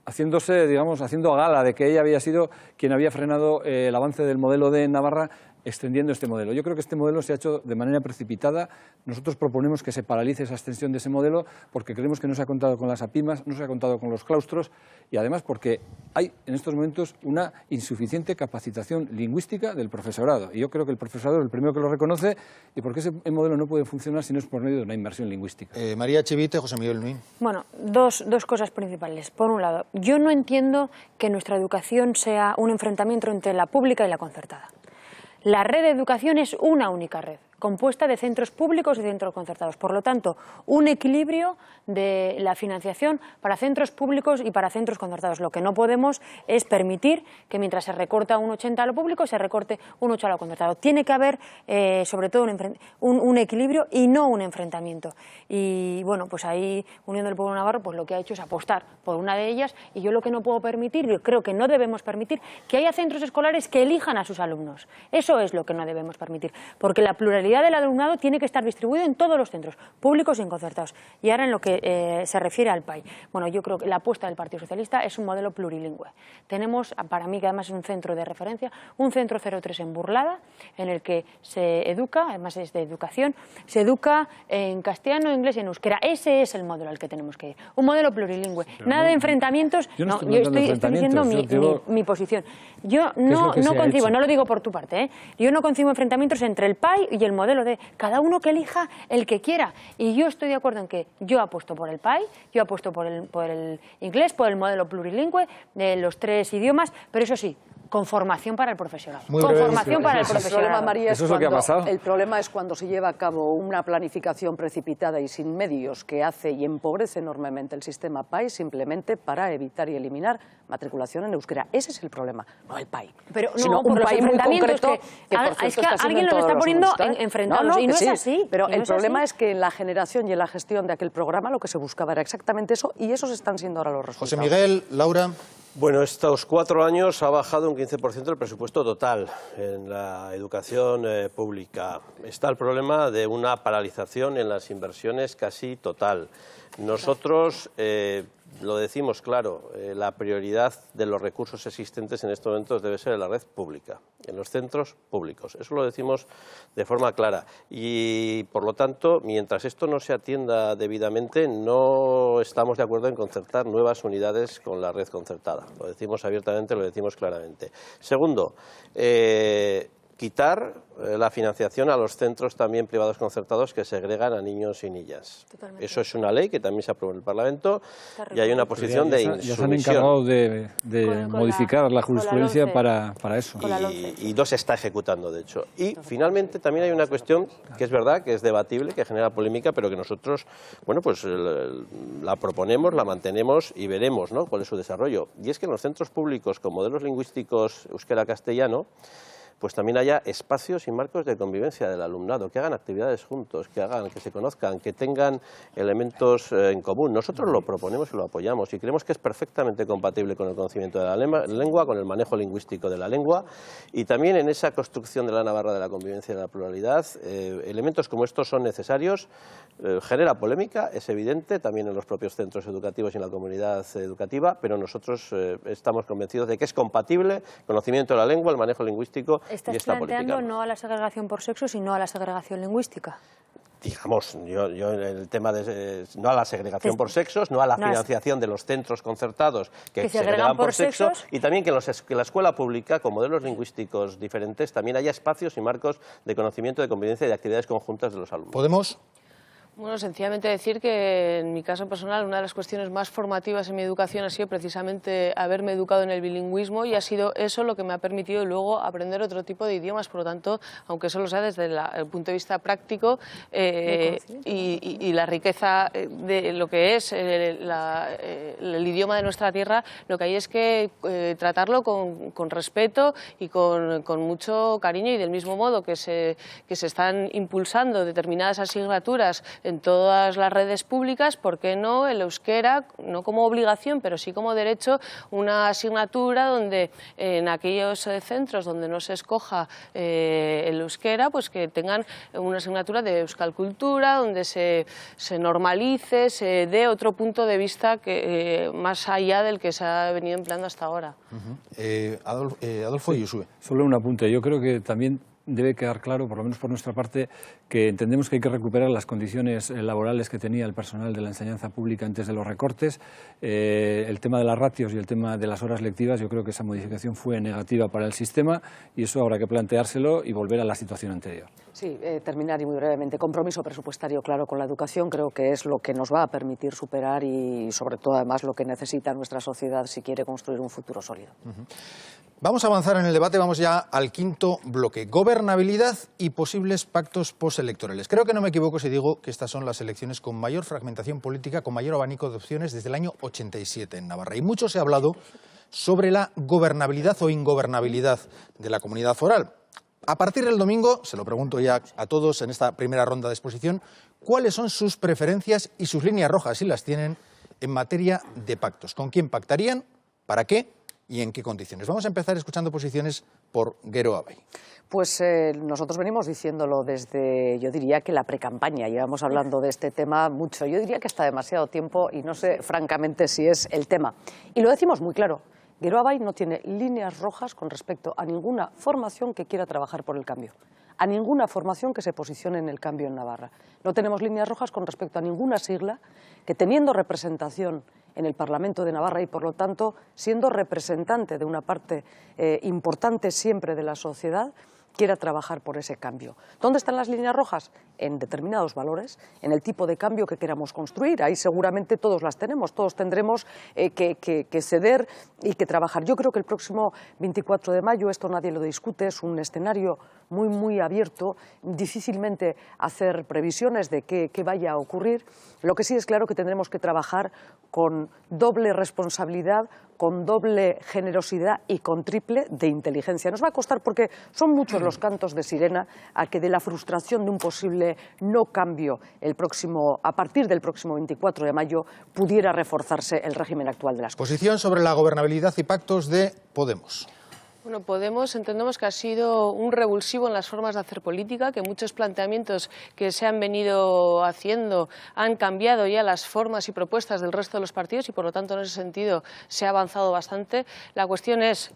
haciéndose, digamos, haciendo gala de que ella había sido quien había frenado el avance del modelo de Navarra, extendiendo este modelo. Yo creo que este modelo se ha hecho de manera precipitada. Nosotros proponemos que se paralice esa extensión de ese modelo porque creemos que no se ha contado con las APIMAS, no se ha contado con los claustros y además porque hay en estos momentos una insuficiente capacitación lingüística del profesorado. Y yo creo que el profesorado es el primero que lo reconoce y porque ese modelo no puede funcionar si no es por medio de una inversión lingüística. María Chivite, José Miguel Nuín. Bueno, dos cosas principales. Por un lado, yo no entiendo que nuestra educación sea un enfrentamiento entre la pública y la concertada. La red de educación es una única red, compuesta de centros públicos y centros concertados. Por lo tanto, un equilibrio de la financiación para centros públicos y para centros concertados. Lo que no podemos es permitir que mientras se recorta un 80 a lo público, se recorte un 8 a lo concertado. Tiene que haber, sobre todo, un equilibrio y no un enfrentamiento. Y bueno, pues ahí Unión del Pueblo Navarro pues lo que ha hecho es apostar por una de ellas y yo lo que no puedo permitir, yo creo que no debemos permitir, que haya centros escolares que elijan a sus alumnos. Eso es lo que no debemos permitir, porque la pluralidad del alumnado tiene que estar distribuido en todos los centros, públicos y concertados. Y ahora en lo que se refiere al PAI, bueno, yo creo que la apuesta del Partido Socialista es un modelo plurilingüe. Tenemos, para mí, que además es un centro de referencia, un centro 03 en Burlada, en el que se educa, además es de educación, se educa en castellano, inglés y en euskera. Ese es el modelo al que tenemos que ir, un modelo plurilingüe. Nada de enfrentamientos, yo estoy diciendo mi posición. Yo no concibo, no lo digo por tu parte, yo no concibo enfrentamientos entre el PAI y el modelo de cada uno que elija el que quiera. Y yo estoy de acuerdo en que yo apuesto por el PAI, yo apuesto por el inglés, por el modelo plurilingüe, de los 3 idiomas, pero eso sí, con formación para el profesorado. Con formación para el profesorado. El problema, María, ¿Eso es lo que ha pasado? El problema es cuando se lleva a cabo una planificación precipitada y sin medios que hace y empobrece enormemente el sistema PAI simplemente para evitar y eliminar matriculación en euskera. Ese es el problema, no el PAI. Pero sino por un los PAI muy enfrentamientos concreto que por cierto, es que está siendo alguien en lo todos está los poniendo gustos, enfrentados y no es así. Pero el problema así. es que en la generación y en la gestión de aquel programa lo que se buscaba era exactamente eso y esos están siendo ahora los resultados. José Miguel, Laura. Bueno, estos 4 años ha bajado un 15% el presupuesto total en la educación pública. Está el problema de una paralización en las inversiones casi total. Nosotros lo decimos claro, la prioridad de los recursos existentes en estos momentos debe ser en la red pública, en los centros públicos. Eso lo decimos de forma clara y, por lo tanto, mientras esto no se atienda debidamente, no estamos de acuerdo en concertar nuevas unidades con la red concertada. Lo decimos abiertamente, lo decimos claramente. Segundo, quitar la financiación a los centros también privados concertados que segregan a niños y niñas. Totalmente. Eso es una ley que también se aprobó en el Parlamento y hay una posición de Ya se han insumisión. encargado de modificar la jurisprudencia para eso. Y no se está ejecutando, de hecho. Y finalmente también hay una cuestión que es verdad, que es debatible, que genera polémica, pero que nosotros, bueno, pues la proponemos, la mantenemos y veremos, ¿no?, cuál es su desarrollo. Y es que en los centros públicos con modelos lingüísticos euskera-castellano, pues también haya espacios y marcos de convivencia del alumnado, que hagan actividades juntos, que se conozcan, que tengan elementos en común. Nosotros lo proponemos y lo apoyamos y creemos que es perfectamente compatible con el conocimiento de la lengua, con el manejo lingüístico de la lengua y también en esa construcción de la Navarra de la convivencia y de la pluralidad. Elementos como estos son necesarios, genera polémica, es evidente, también en los propios centros educativos y en la comunidad educativa, pero nosotros estamos convencidos de que es compatible el conocimiento de la lengua, el manejo lingüístico. ¿Estás planteando no a la segregación por sexo, sino a la segregación lingüística? Digamos, yo el tema de no a la segregación por sexos, no a la financiación de los centros concertados que segregan por sexo y también que en la escuela pública, con modelos lingüísticos diferentes, también haya espacios y marcos de conocimiento, de convivencia y de actividades conjuntas de los alumnos. ¿Podemos? Bueno, sencillamente decir que en mi caso personal una de las cuestiones más formativas en mi educación ha sido precisamente haberme educado en el bilingüismo y ha sido eso lo que me ha permitido luego aprender otro tipo de idiomas. Por lo tanto, aunque eso lo sea desde el punto de vista práctico y la riqueza de lo que es el idioma de nuestra tierra, lo que hay es que tratarlo con respeto y con mucho cariño, y del mismo modo que se están impulsando determinadas asignaturas en todas las redes públicas, ¿por qué no el euskera, no como obligación, pero sí como derecho, una asignatura donde en aquellos centros donde no se escoja el euskera, pues que tengan una asignatura de euskal cultura, donde se normalice, se dé otro punto de vista que más allá del que se ha venido empleando hasta ahora? Adolfo y Josué. Solo un apunte. Yo creo que también debe quedar claro, por lo menos por nuestra parte, que entendemos que hay que recuperar las condiciones laborales que tenía el personal de la enseñanza pública antes de los recortes. El tema de las ratios y el tema de las horas lectivas, yo creo que esa modificación fue negativa para el sistema y eso habrá que planteárselo y volver a la situación anterior. Sí, terminar y muy brevemente. Compromiso presupuestario claro con la educación creo que es lo que nos va a permitir superar y sobre todo además lo que necesita nuestra sociedad si quiere construir un futuro sólido. Vamos a avanzar en el debate, vamos ya al quinto bloque, gobernabilidad y posibles pactos postelectorales. Creo que no me equivoco si digo que estas son las elecciones con mayor fragmentación política, con mayor abanico de opciones desde el año 87 en Navarra. Y mucho se ha hablado sobre la gobernabilidad o ingobernabilidad de la comunidad foral. A partir del domingo, se lo pregunto ya a todos en esta primera ronda de exposición, ¿cuáles son sus preferencias y sus líneas rojas, si las tienen, en materia de pactos? ¿Con quién pactarían? ¿Para qué? ¿Y en qué condiciones? Vamos a empezar escuchando posiciones por Gero Abay. Pues nosotros venimos diciéndolo desde, yo diría que la precampaña, llevamos hablando de este tema mucho, yo diría que hasta demasiado tiempo y no sé francamente si es el tema. Y lo decimos muy claro, Gero Abay no tiene líneas rojas con respecto a ninguna formación que quiera trabajar por el cambio, a ninguna formación que se posicione en el cambio en Navarra. No tenemos líneas rojas con respecto a ninguna sigla que, teniendo representación en el Parlamento de Navarra y, por lo tanto, siendo representante de una parte importante siempre de la sociedad, quiera trabajar por ese cambio. ¿Dónde están las líneas rojas? En determinados valores, en el tipo de cambio que queramos construir. Ahí seguramente todos las tenemos, todos tendremos que ceder y que trabajar. Yo creo que el próximo 24 de mayo, esto nadie lo discute, es un escenario muy abierto, difícilmente hacer previsiones de qué vaya a ocurrir. Lo que sí es claro que tendremos que trabajar con doble responsabilidad, con doble generosidad y con triple de inteligencia. Nos va a costar porque son muchos los cantos de sirena a que de la frustración de un posible no cambio a partir del próximo 24 de mayo pudiera reforzarse el régimen actual de las cosas. Posición sobre la gobernabilidad y pactos de Podemos. Bueno, Podemos entendemos que ha sido un revulsivo en las formas de hacer política, que muchos planteamientos que se han venido haciendo han cambiado ya las formas y propuestas del resto de los partidos y por lo tanto en ese sentido se ha avanzado bastante. La cuestión es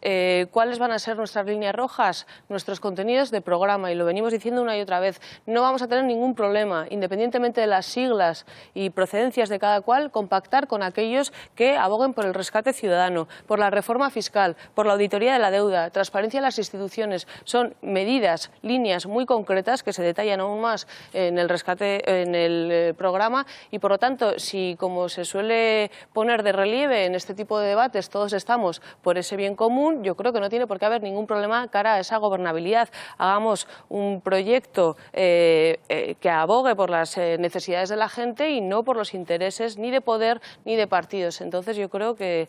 cuáles van a ser nuestras líneas rojas, nuestros contenidos de programa, y lo venimos diciendo una y otra vez. No vamos a tener ningún problema, independientemente de las siglas y procedencias de cada cual, compactar con aquellos que aboguen por el rescate ciudadano, por la reforma fiscal, por la auditoría de la deuda, transparencia en las instituciones. Son medidas, líneas muy concretas que se detallan aún más en el rescate, en el programa, y por lo tanto, si como se suele poner de relieve en este tipo de debates, todos estamos por ese bien común, yo creo que no tiene por qué haber ningún problema cara a esa gobernabilidad. Hagamos un proyecto que abogue por las necesidades de la gente y no por los intereses ni de poder ni de partidos. Entonces yo creo que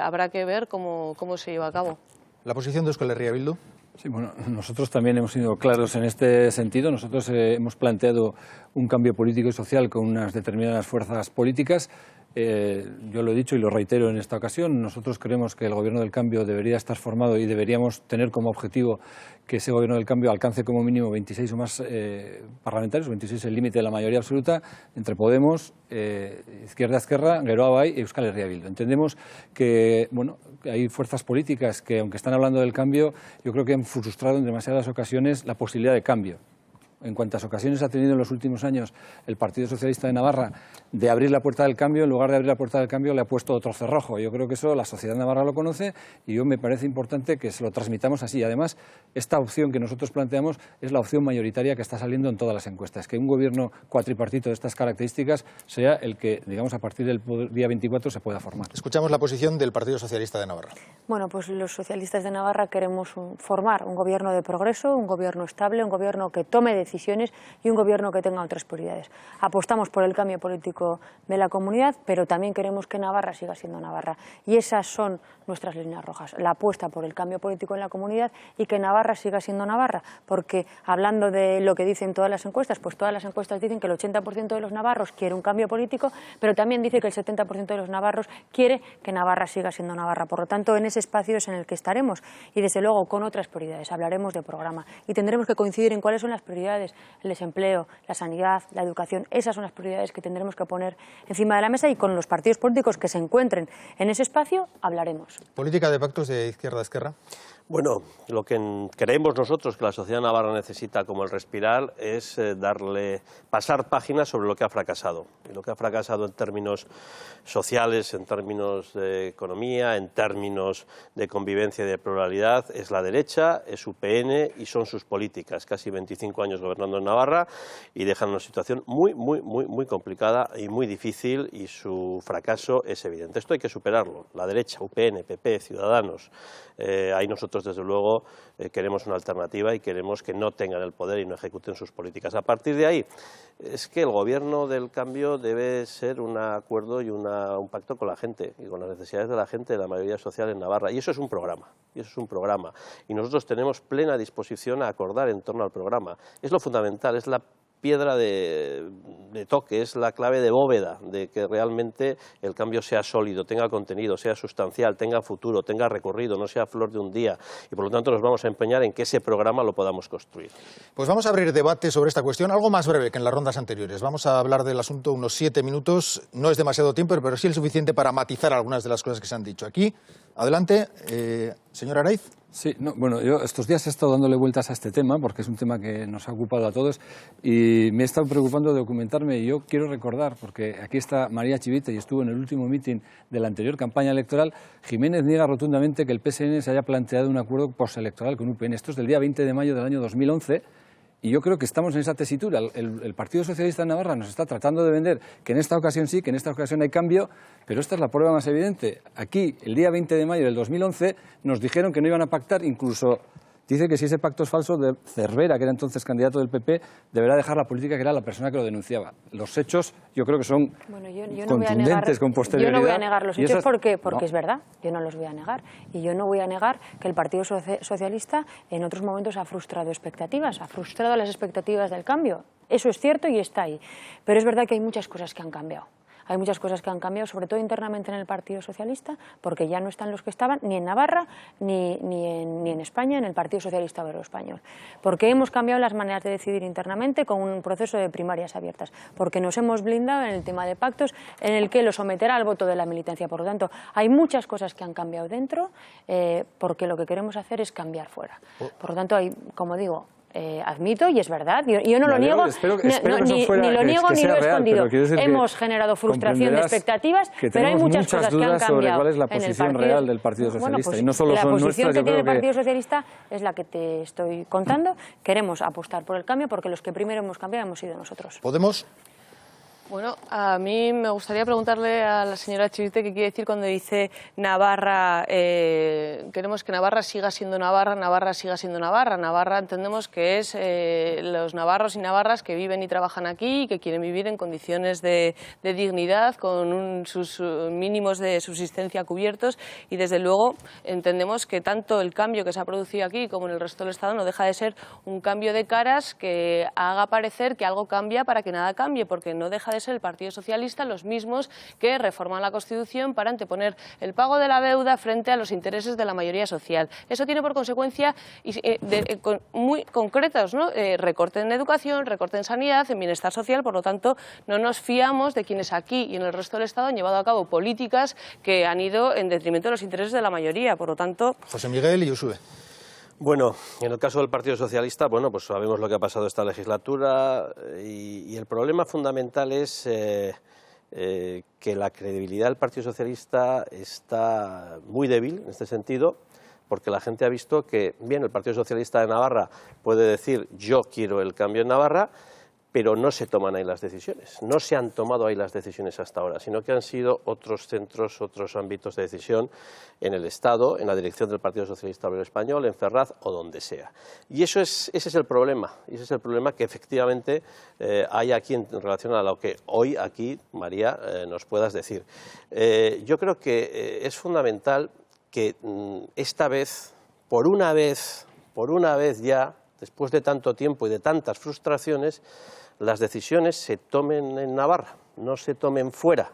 habrá que ver cómo se lleva a cabo. ¿La posición de Euskal Herria Bildu? Sí, bueno, nosotros también hemos sido claros en este sentido. Nosotros hemos planteado un cambio político y social con unas determinadas fuerzas políticas. Yo lo he dicho y lo reitero en esta ocasión, nosotros creemos que el Gobierno del Cambio debería estar formado y deberíamos tener como objetivo que ese Gobierno del Cambio alcance como mínimo 26 o más parlamentarios, 26 el límite de la mayoría absoluta, entre Podemos, Izquierda Ezkerra, Gero Abay y Euskal Herria Bildu. Entendemos que hay fuerzas políticas que, aunque están hablando del cambio, yo creo que han frustrado en demasiadas ocasiones la posibilidad de cambio. en cuantas ocasiones ha tenido en los últimos años el Partido Socialista de Navarra de abrir la puerta del cambio, en lugar de abrir la puerta del cambio le ha puesto otro cerrojo. Yo creo que eso la sociedad navarra lo conoce y me parece importante que se lo transmitamos así. Además, esta opción que nosotros planteamos es la opción mayoritaria que está saliendo en todas las encuestas, que un gobierno cuatripartito de estas características sea el que, digamos, a partir del día 24 se pueda formar. Escuchamos la posición del Partido Socialista de Navarra. Bueno, pues los socialistas de Navarra queremos formar un gobierno de progreso, un gobierno estable, un gobierno que tome decisiones y un gobierno que tenga otras prioridades. Apostamos por el cambio político de la comunidad, pero también queremos que Navarra siga siendo Navarra. Y esas son nuestras líneas rojas, la apuesta por el cambio político en la comunidad y que Navarra siga siendo Navarra, porque hablando de lo que dicen todas las encuestas, pues todas las encuestas dicen que el 80% de los navarros quiere un cambio político, pero también dice que el 70% de los navarros quiere que Navarra siga siendo Navarra. Por lo tanto, en ese espacio es en el que estaremos y, desde luego, con otras prioridades. Hablaremos de programa y tendremos que coincidir en cuáles son las prioridades: el desempleo, la sanidad, la educación. Esas son las prioridades que tendremos que poner encima de la mesa y con los partidos políticos que se encuentren en ese espacio hablaremos. ¿Política de pactos de izquierda a esquerra? Bueno, lo que creemos nosotros que la sociedad navarra necesita como el respirar es pasar páginas sobre lo que ha fracasado. Y lo que ha fracasado en términos sociales, en términos de economía, en términos de convivencia y de pluralidad, es la derecha, es UPN y son sus políticas. Casi 25 años gobernando en Navarra y dejan una situación muy complicada y muy difícil, y su fracaso es evidente. Esto hay que superarlo. La derecha, UPN, PP, Ciudadanos, ahí nosotros desde luego queremos una alternativa y queremos que no tengan el poder y no ejecuten sus políticas. A partir de ahí, es que el gobierno del cambio debe ser un acuerdo y un pacto con la gente y con las necesidades de la gente, de la mayoría social en Navarra, y eso es un programa, y nosotros tenemos plena disposición a acordar en torno al programa. Es lo fundamental, es la piedra de toque, es la clave de bóveda de que realmente el cambio sea sólido, tenga contenido, sea sustancial, tenga futuro, tenga recorrido, no sea flor de un día, y por lo tanto nos vamos a empeñar en que ese programa lo podamos construir. Pues vamos a abrir debate sobre esta cuestión, algo más breve que en las rondas anteriores. Vamos a hablar del asunto unos 7 minutos, no es demasiado tiempo, pero sí el suficiente para matizar algunas de las cosas que se han dicho aquí. Adelante, señor Araiz. Sí, bueno, yo estos días he estado dándole vueltas a este tema porque es un tema que nos ha ocupado a todos y me he estado preocupando de documentarme, y yo quiero recordar, porque aquí está María Chivite y estuvo en el último mitin de la anterior campaña electoral. Jiménez niega rotundamente que el PSN se haya planteado un acuerdo postelectoral con UPN. Esto es del día 20 de mayo del año 2011. Y yo creo que estamos en esa tesitura. El Partido Socialista de Navarra nos está tratando de vender que en esta ocasión sí, que en esta ocasión hay cambio, pero esta es la prueba más evidente. Aquí, el día 20 de mayo del 2011, nos dijeron que no iban a pactar, incluso dice que si ese pacto es falso, de Cervera, que era entonces candidato del PP, deberá dejar la política, que era la persona que lo denunciaba. Los hechos yo creo que son contundentes con posterioridad. Yo no voy a negar los hechos porque es verdad, yo no los voy a negar. Y yo no voy a negar que el Partido Socialista en otros momentos ha frustrado expectativas, ha frustrado las expectativas del cambio. Eso es cierto y está ahí. Pero es verdad que hay muchas cosas que han cambiado. Hay muchas cosas que han cambiado, sobre todo internamente en el Partido Socialista, porque ya no están los que estaban ni en Navarra ni en España, en el Partido Socialista Obrero Español. Porque hemos cambiado las maneras de decidir internamente con un proceso de primarias abiertas. Porque nos hemos blindado en el tema de pactos, en el que lo someterá al voto de la militancia. Por lo tanto, hay muchas cosas que han cambiado dentro, porque lo que queremos hacer es cambiar fuera. Por lo tanto, hay, como digo, admito, y es verdad, yo no lo niego, ni lo niego ni lo he escondido. Hemos generado frustración de expectativas, pero hay muchas cosas que han cambiado sobre cuál es la posición real del Partido Socialista, y no solo son nuestras. La posición que tiene el Partido Socialista es la que te estoy contando. Queremos apostar por el cambio porque los que primero hemos cambiado hemos sido nosotros. ¿Podemos? Bueno, a mí me gustaría preguntarle a la señora Chivite qué quiere decir cuando dice Navarra, queremos que Navarra siga siendo Navarra, Navarra siga siendo Navarra. Navarra entendemos que es los navarros y navarras que viven y trabajan aquí y que quieren vivir en condiciones de dignidad, con sus mínimos de subsistencia cubiertos, y desde luego entendemos que tanto el cambio que se ha producido aquí como en el resto del Estado no deja de ser un cambio de caras que haga parecer que algo cambia para que nada cambie, porque no deja de ser el Partido Socialista los mismos que reforman la Constitución para anteponer el pago de la deuda frente a los intereses de la mayoría social. Eso tiene por consecuencia muy concretos, ¿no? Recorte en educación, recorte en sanidad, en bienestar social. Por lo tanto, no nos fiamos de quienes aquí y en el resto del Estado han llevado a cabo políticas que han ido en detrimento de los intereses de la mayoría. Por lo tanto... José Miguel y Uxue. Bueno, en el caso del Partido Socialista, bueno, pues sabemos lo que ha pasado esta legislatura y el problema fundamental es que la credibilidad del Partido Socialista está muy débil en este sentido, porque la gente ha visto que, bien, el Partido Socialista de Navarra puede decir yo quiero el cambio en Navarra, pero no se toman ahí las decisiones, no se han tomado ahí las decisiones hasta ahora, sino que han sido otros centros, otros ámbitos de decisión en el Estado, en la dirección del Partido Socialista Obrero Español, en Ferraz o donde sea. Y ese es el problema, y ese es el problema que efectivamente hay aquí en relación a lo que hoy aquí, María, nos puedas decir. Yo creo que es fundamental que esta vez, por una vez ya, después de tanto tiempo y de tantas frustraciones, las decisiones se tomen en Navarra, no se tomen fuera.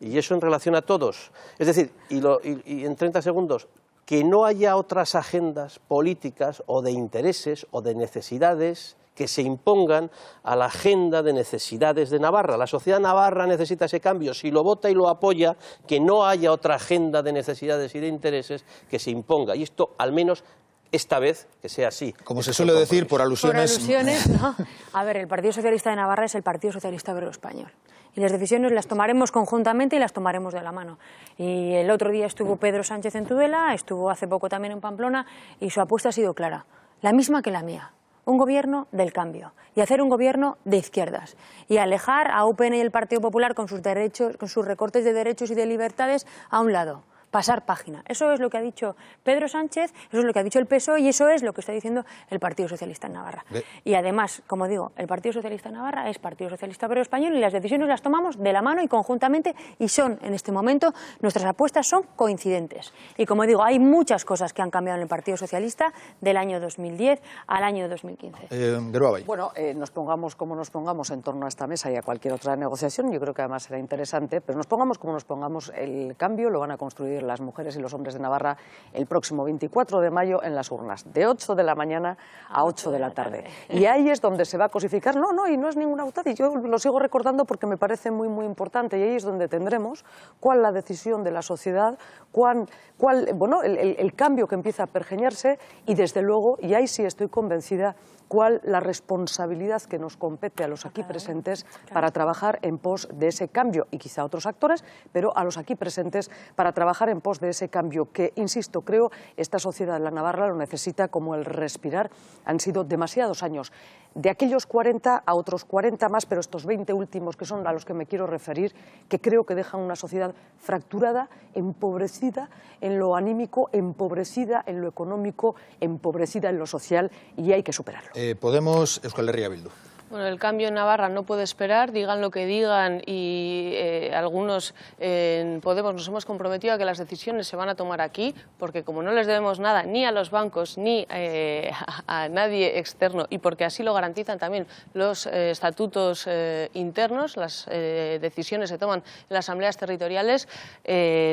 Y eso en relación a todos. Es decir, y en 30 segundos, que no haya otras agendas políticas o de intereses o de necesidades que se impongan a la agenda de necesidades de Navarra. La sociedad navarra necesita ese cambio. Si lo vota y lo apoya, que no haya otra agenda de necesidades y de intereses que se imponga. Y esto, al menos, esta vez que sea así. Como se suele decir, por alusiones. Por alusiones, no. A ver, el Partido Socialista de Navarra es el Partido Socialista Obrero Español. Y las decisiones las tomaremos conjuntamente y las tomaremos de la mano. Y el otro día estuvo Pedro Sánchez en Tudela, estuvo hace poco también en Pamplona, y su apuesta ha sido clara, la misma que la mía. Un gobierno del cambio y hacer un gobierno de izquierdas y alejar a UPN y el Partido Popular con sus derechos, con sus recortes de derechos y de libertades a un lado. Pasar página. Eso es lo que ha dicho Pedro Sánchez, eso es lo que ha dicho el PSOE y eso es lo que está diciendo el Partido Socialista en Navarra. Y además, como digo, el Partido Socialista en Navarra es Partido Socialista Obrero Español y las decisiones las tomamos de la mano y conjuntamente y son, en este momento, nuestras apuestas son coincidentes. Y como digo, hay muchas cosas que han cambiado en el Partido Socialista del año 2010 al año 2015. Bueno, nos pongamos como nos pongamos en torno a esta mesa y a cualquier otra negociación, yo creo que además será interesante, pero nos pongamos como nos pongamos, el cambio lo van a construir las mujeres y los hombres de Navarra el próximo 24 de mayo en las urnas, de 8 de la mañana a 8 de la tarde. Y ahí es donde se va a cosificar, y no es ninguna autad, y yo lo sigo recordando porque me parece muy, muy importante, y ahí es donde tendremos cuál la decisión de la sociedad, el cambio que empieza a pergeñarse y desde luego, y ahí sí estoy convencida, cuál la responsabilidad que nos compete a los aquí presentes para trabajar en pos de ese cambio, y quizá a otros actores, pero a los aquí presentes para trabajar en pos de ese cambio que, insisto, creo esta sociedad, la Navarra, lo necesita como el respirar. Han sido demasiados años, de aquellos 40 a otros 40 más, pero estos 20 últimos que son a los que me quiero referir, que creo que dejan una sociedad fracturada, empobrecida en lo anímico, empobrecida en lo económico, empobrecida en lo social, y hay que superarlo. Podemos, Euskal Herria Bildu. Bueno, el cambio en Navarra no puede esperar, digan lo que digan y algunos en Podemos nos hemos comprometido a que las decisiones se van a tomar aquí, porque como no les debemos nada ni a los bancos ni a nadie externo y porque así lo garantizan también los estatutos internos, las decisiones se toman en las asambleas territoriales,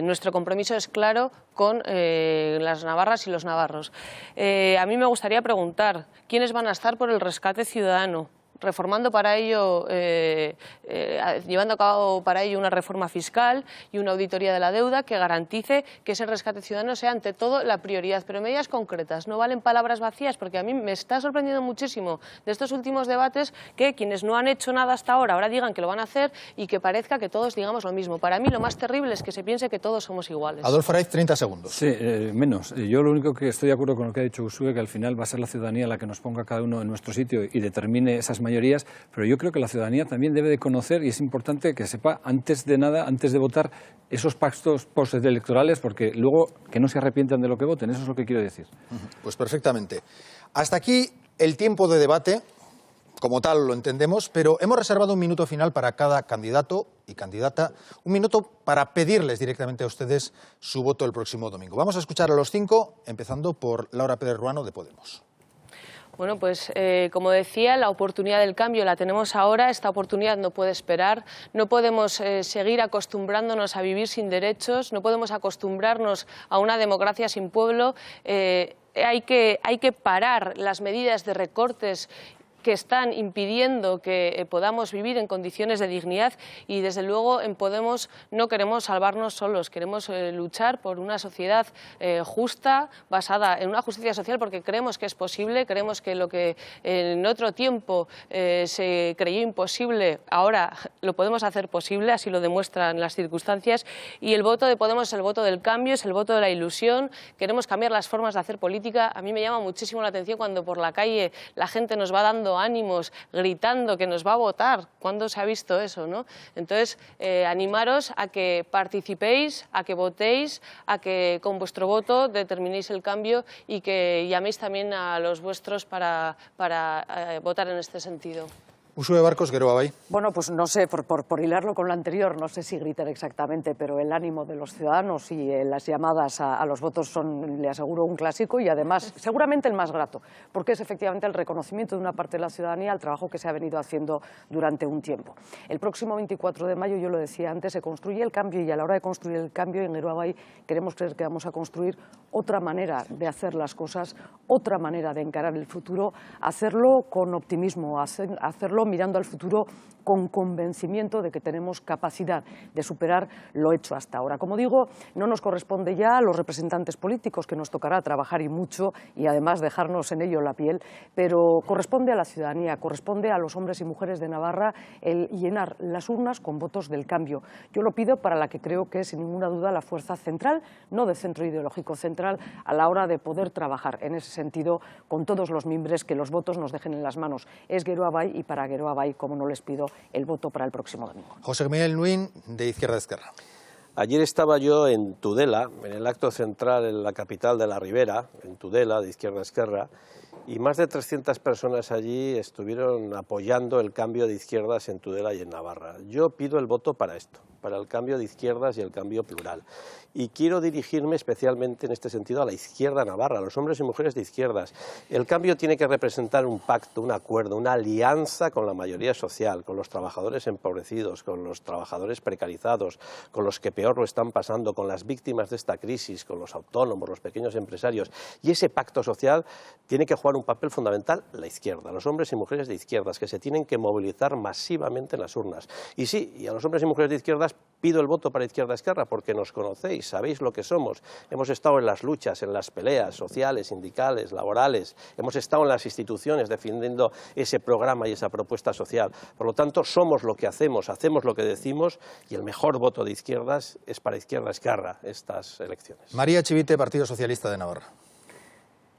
nuestro compromiso es claro con las navarras y los navarros. A mí me gustaría preguntar, ¿quiénes van a estar por el rescate ciudadano? Reformando para ello, llevando a cabo para ello una reforma fiscal y una auditoría de la deuda que garantice que ese rescate ciudadano sea ante todo la prioridad, pero medidas concretas, no valen palabras vacías, porque a mí me está sorprendiendo muchísimo de estos últimos debates que quienes no han hecho nada hasta ahora digan que lo van a hacer y que parezca que todos digamos lo mismo. Para mí lo más terrible es que se piense que todos somos iguales. Adolfo Raiz, 30 segundos. Sí, menos. Yo lo único que estoy de acuerdo con lo que ha dicho Uxue, que al final va a ser la ciudadanía la que nos ponga cada uno en nuestro sitio y determine esas mayorías, pero yo creo que la ciudadanía también debe de conocer, y es importante que sepa antes de nada, antes de votar, esos pactos postelectorales, porque luego que no se arrepientan de lo que voten, eso es lo que quiero decir. Pues perfectamente. Hasta aquí el tiempo de debate, como tal lo entendemos, pero hemos reservado un minuto final para cada candidato y candidata, un minuto para pedirles directamente a ustedes su voto el próximo domingo. Vamos a escuchar a los 5, empezando por Laura Pérez Ruano de Podemos. Bueno, pues como decía, la oportunidad del cambio la tenemos ahora, esta oportunidad no puede esperar, no podemos seguir acostumbrándonos a vivir sin derechos, no podemos acostumbrarnos a una democracia sin pueblo, hay que parar las medidas de recortes que están impidiendo que podamos vivir en condiciones de dignidad, y desde luego en Podemos no queremos salvarnos solos, queremos luchar por una sociedad justa, basada en una justicia social, porque creemos que es posible, creemos que lo que en otro tiempo se creyó imposible, ahora lo podemos hacer posible, así lo demuestran las circunstancias, y el voto de Podemos es el voto del cambio, es el voto de la ilusión. Queremos cambiar las formas de hacer política. A mí me llama muchísimo la atención cuando por la calle la gente nos va dando ánimos, gritando que nos va a votar. ¿Cuándo se ha visto eso, no? Entonces, animaros a que participéis, a que votéis, a que con vuestro voto determinéis el cambio y que llaméis también a los vuestros para votar en este sentido. Usue Barcos, Geroa Bai. Bueno, pues no sé, por hilarlo con lo anterior, no sé si gritar exactamente, pero el ánimo de los ciudadanos y las llamadas a los votos son, le aseguro, un clásico y además seguramente el más grato, porque es efectivamente el reconocimiento de una parte de la ciudadanía al trabajo que se ha venido haciendo durante un tiempo. El próximo 24 de mayo, yo lo decía antes, se construye el cambio, y a la hora de construir el cambio en Geroa Bai queremos creer que vamos a construir otra manera de hacer las cosas, otra manera de encarar el futuro, hacerlo con optimismo, hacerlo mirando al futuro con convencimiento de que tenemos capacidad de superar lo hecho hasta ahora. Como digo, no nos corresponde ya a los representantes políticos, que nos tocará trabajar y mucho, y además dejarnos en ello la piel, pero corresponde a la ciudadanía, corresponde a los hombres y mujeres de Navarra el llenar las urnas con votos del cambio. Yo lo pido para la que creo que es, sin ninguna duda, la fuerza central, no de centro ideológico, central a la hora de poder trabajar en ese sentido con todos los mimbres, que los votos nos dejen en las manos. Es Geroa Bai, y para Geroa Bai, como no les pido el voto para el próximo domingo. José Miguel Nuín, de Izquierda Esquerra. Ayer estaba yo en Tudela, en el acto central en la capital de la Ribera, en Tudela, de Izquierda Esquerra, y más de 300 personas allí estuvieron apoyando el cambio de izquierdas en Tudela y en Navarra. Yo pido el voto para esto, para el cambio de izquierdas y el cambio plural. Y quiero dirigirme especialmente en este sentido a la izquierda navarra, a los hombres y mujeres de izquierdas. El cambio tiene que representar un pacto, un acuerdo, una alianza con la mayoría social, con los trabajadores empobrecidos, con los trabajadores precarizados, con los que peor lo están pasando, con las víctimas de esta crisis, con los autónomos, los pequeños empresarios. Y ese pacto social tiene que jugar un papel fundamental la izquierda, los hombres y mujeres de izquierdas, que se tienen que movilizar masivamente en las urnas. Y sí, y a los hombres y mujeres de izquierdas pido el voto para Izquierda Esquerra, porque nos conocéis, sabéis lo que somos. Hemos estado en las luchas, en las peleas sociales, sindicales, laborales, hemos estado en las instituciones defendiendo ese programa y esa propuesta social. Por lo tanto, somos lo que hacemos lo que decimos, y el mejor voto de izquierdas es para Izquierda Esquerra estas elecciones. María Chivite, Partido Socialista de Navarra.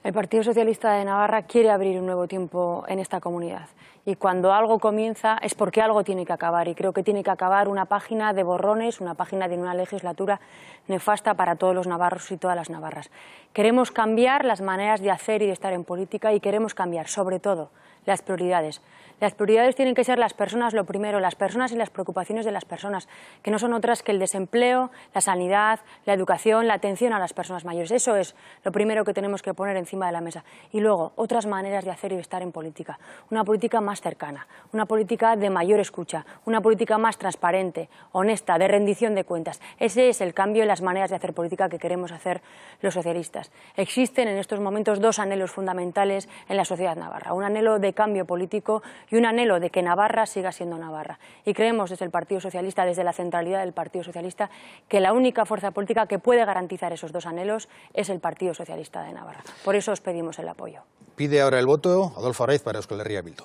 El Partido Socialista de Navarra quiere abrir un nuevo tiempo en esta comunidad, y cuando algo comienza es porque algo tiene que acabar, y creo que tiene que acabar una página de borrones, una página de una legislatura nefasta para todos los navarros y todas las navarras. Queremos cambiar las maneras de hacer y de estar en política, y queremos cambiar, sobre todo, las prioridades. Las prioridades tienen que ser las personas lo primero, las personas y las preocupaciones de las personas, que no son otras que el desempleo, la sanidad, la educación, la atención a las personas mayores. Eso es lo primero que tenemos que poner encima de la mesa. Y luego, otras maneras de hacer y de estar en política. Una política más cercana, una política de mayor escucha, una política más transparente, honesta, de rendición de cuentas. Ese es el cambio en las maneras de hacer política que queremos hacer los socialistas. Existen en estos momentos dos anhelos fundamentales en la sociedad navarra. Un anhelo de cambio político y un anhelo de que Navarra siga siendo Navarra. Y creemos desde el Partido Socialista, desde la centralidad del Partido Socialista, que la única fuerza política que puede garantizar esos dos anhelos es el Partido Socialista de Navarra. Por eso os pedimos el apoyo. Pide ahora el voto Adolfo Araiz para Euskal Herria Bildu.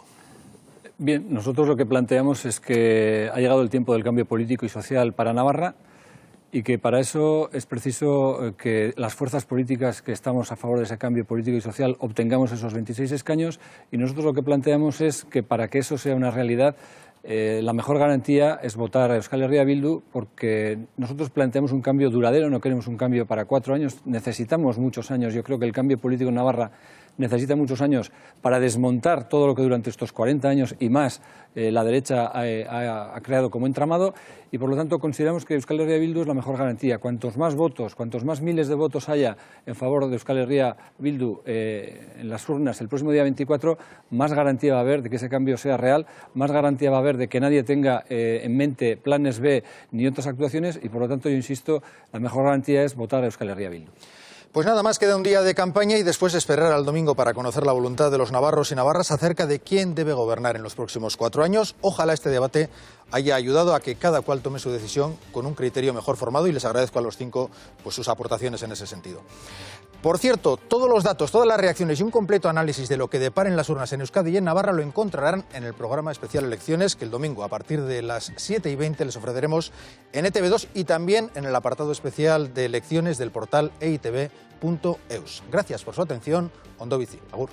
Bien, nosotros lo que planteamos es que ha llegado el tiempo del cambio político y social para Navarra, y que para eso es preciso que las fuerzas políticas que estamos a favor de ese cambio político y social obtengamos esos 26 escaños, y nosotros lo que planteamos es que para que eso sea una realidad, la mejor garantía es votar a Euskal Herria Bildu, porque nosotros planteamos un cambio duradero, no queremos un cambio para 4 años, necesitamos muchos años. Yo creo que el cambio político en Navarra necesita muchos años para desmontar todo lo que durante estos 40 años y más la derecha ha creado como entramado, y por lo tanto consideramos que Euskal Herria Bildu es la mejor garantía. Cuantos más votos, cuantos más miles de votos haya en favor de Euskal Herria Bildu en las urnas el próximo día 24, más garantía va a haber de que ese cambio sea real, más garantía va a haber de que nadie tenga en mente planes B ni otras actuaciones, y por lo tanto yo insisto, la mejor garantía es votar a Euskal Herria Bildu. Pues nada más, queda un día de campaña y después esperar al domingo para conocer la voluntad de los navarros y navarras acerca de quién debe gobernar en los próximos 4 años. Ojalá este debate haya ayudado a que cada cual tome su decisión con un criterio mejor formado y les agradezco a los 5 pues, sus aportaciones en ese sentido. Por cierto, todos los datos, todas las reacciones y un completo análisis de lo que deparen las urnas en Euskadi y en Navarra lo encontrarán en el programa especial Elecciones que el domingo a partir de las 7:20 les ofreceremos en ETV2 y también en el apartado especial de elecciones del portal eitv.eus. Gracias por su atención. Ondo bizi. Agur.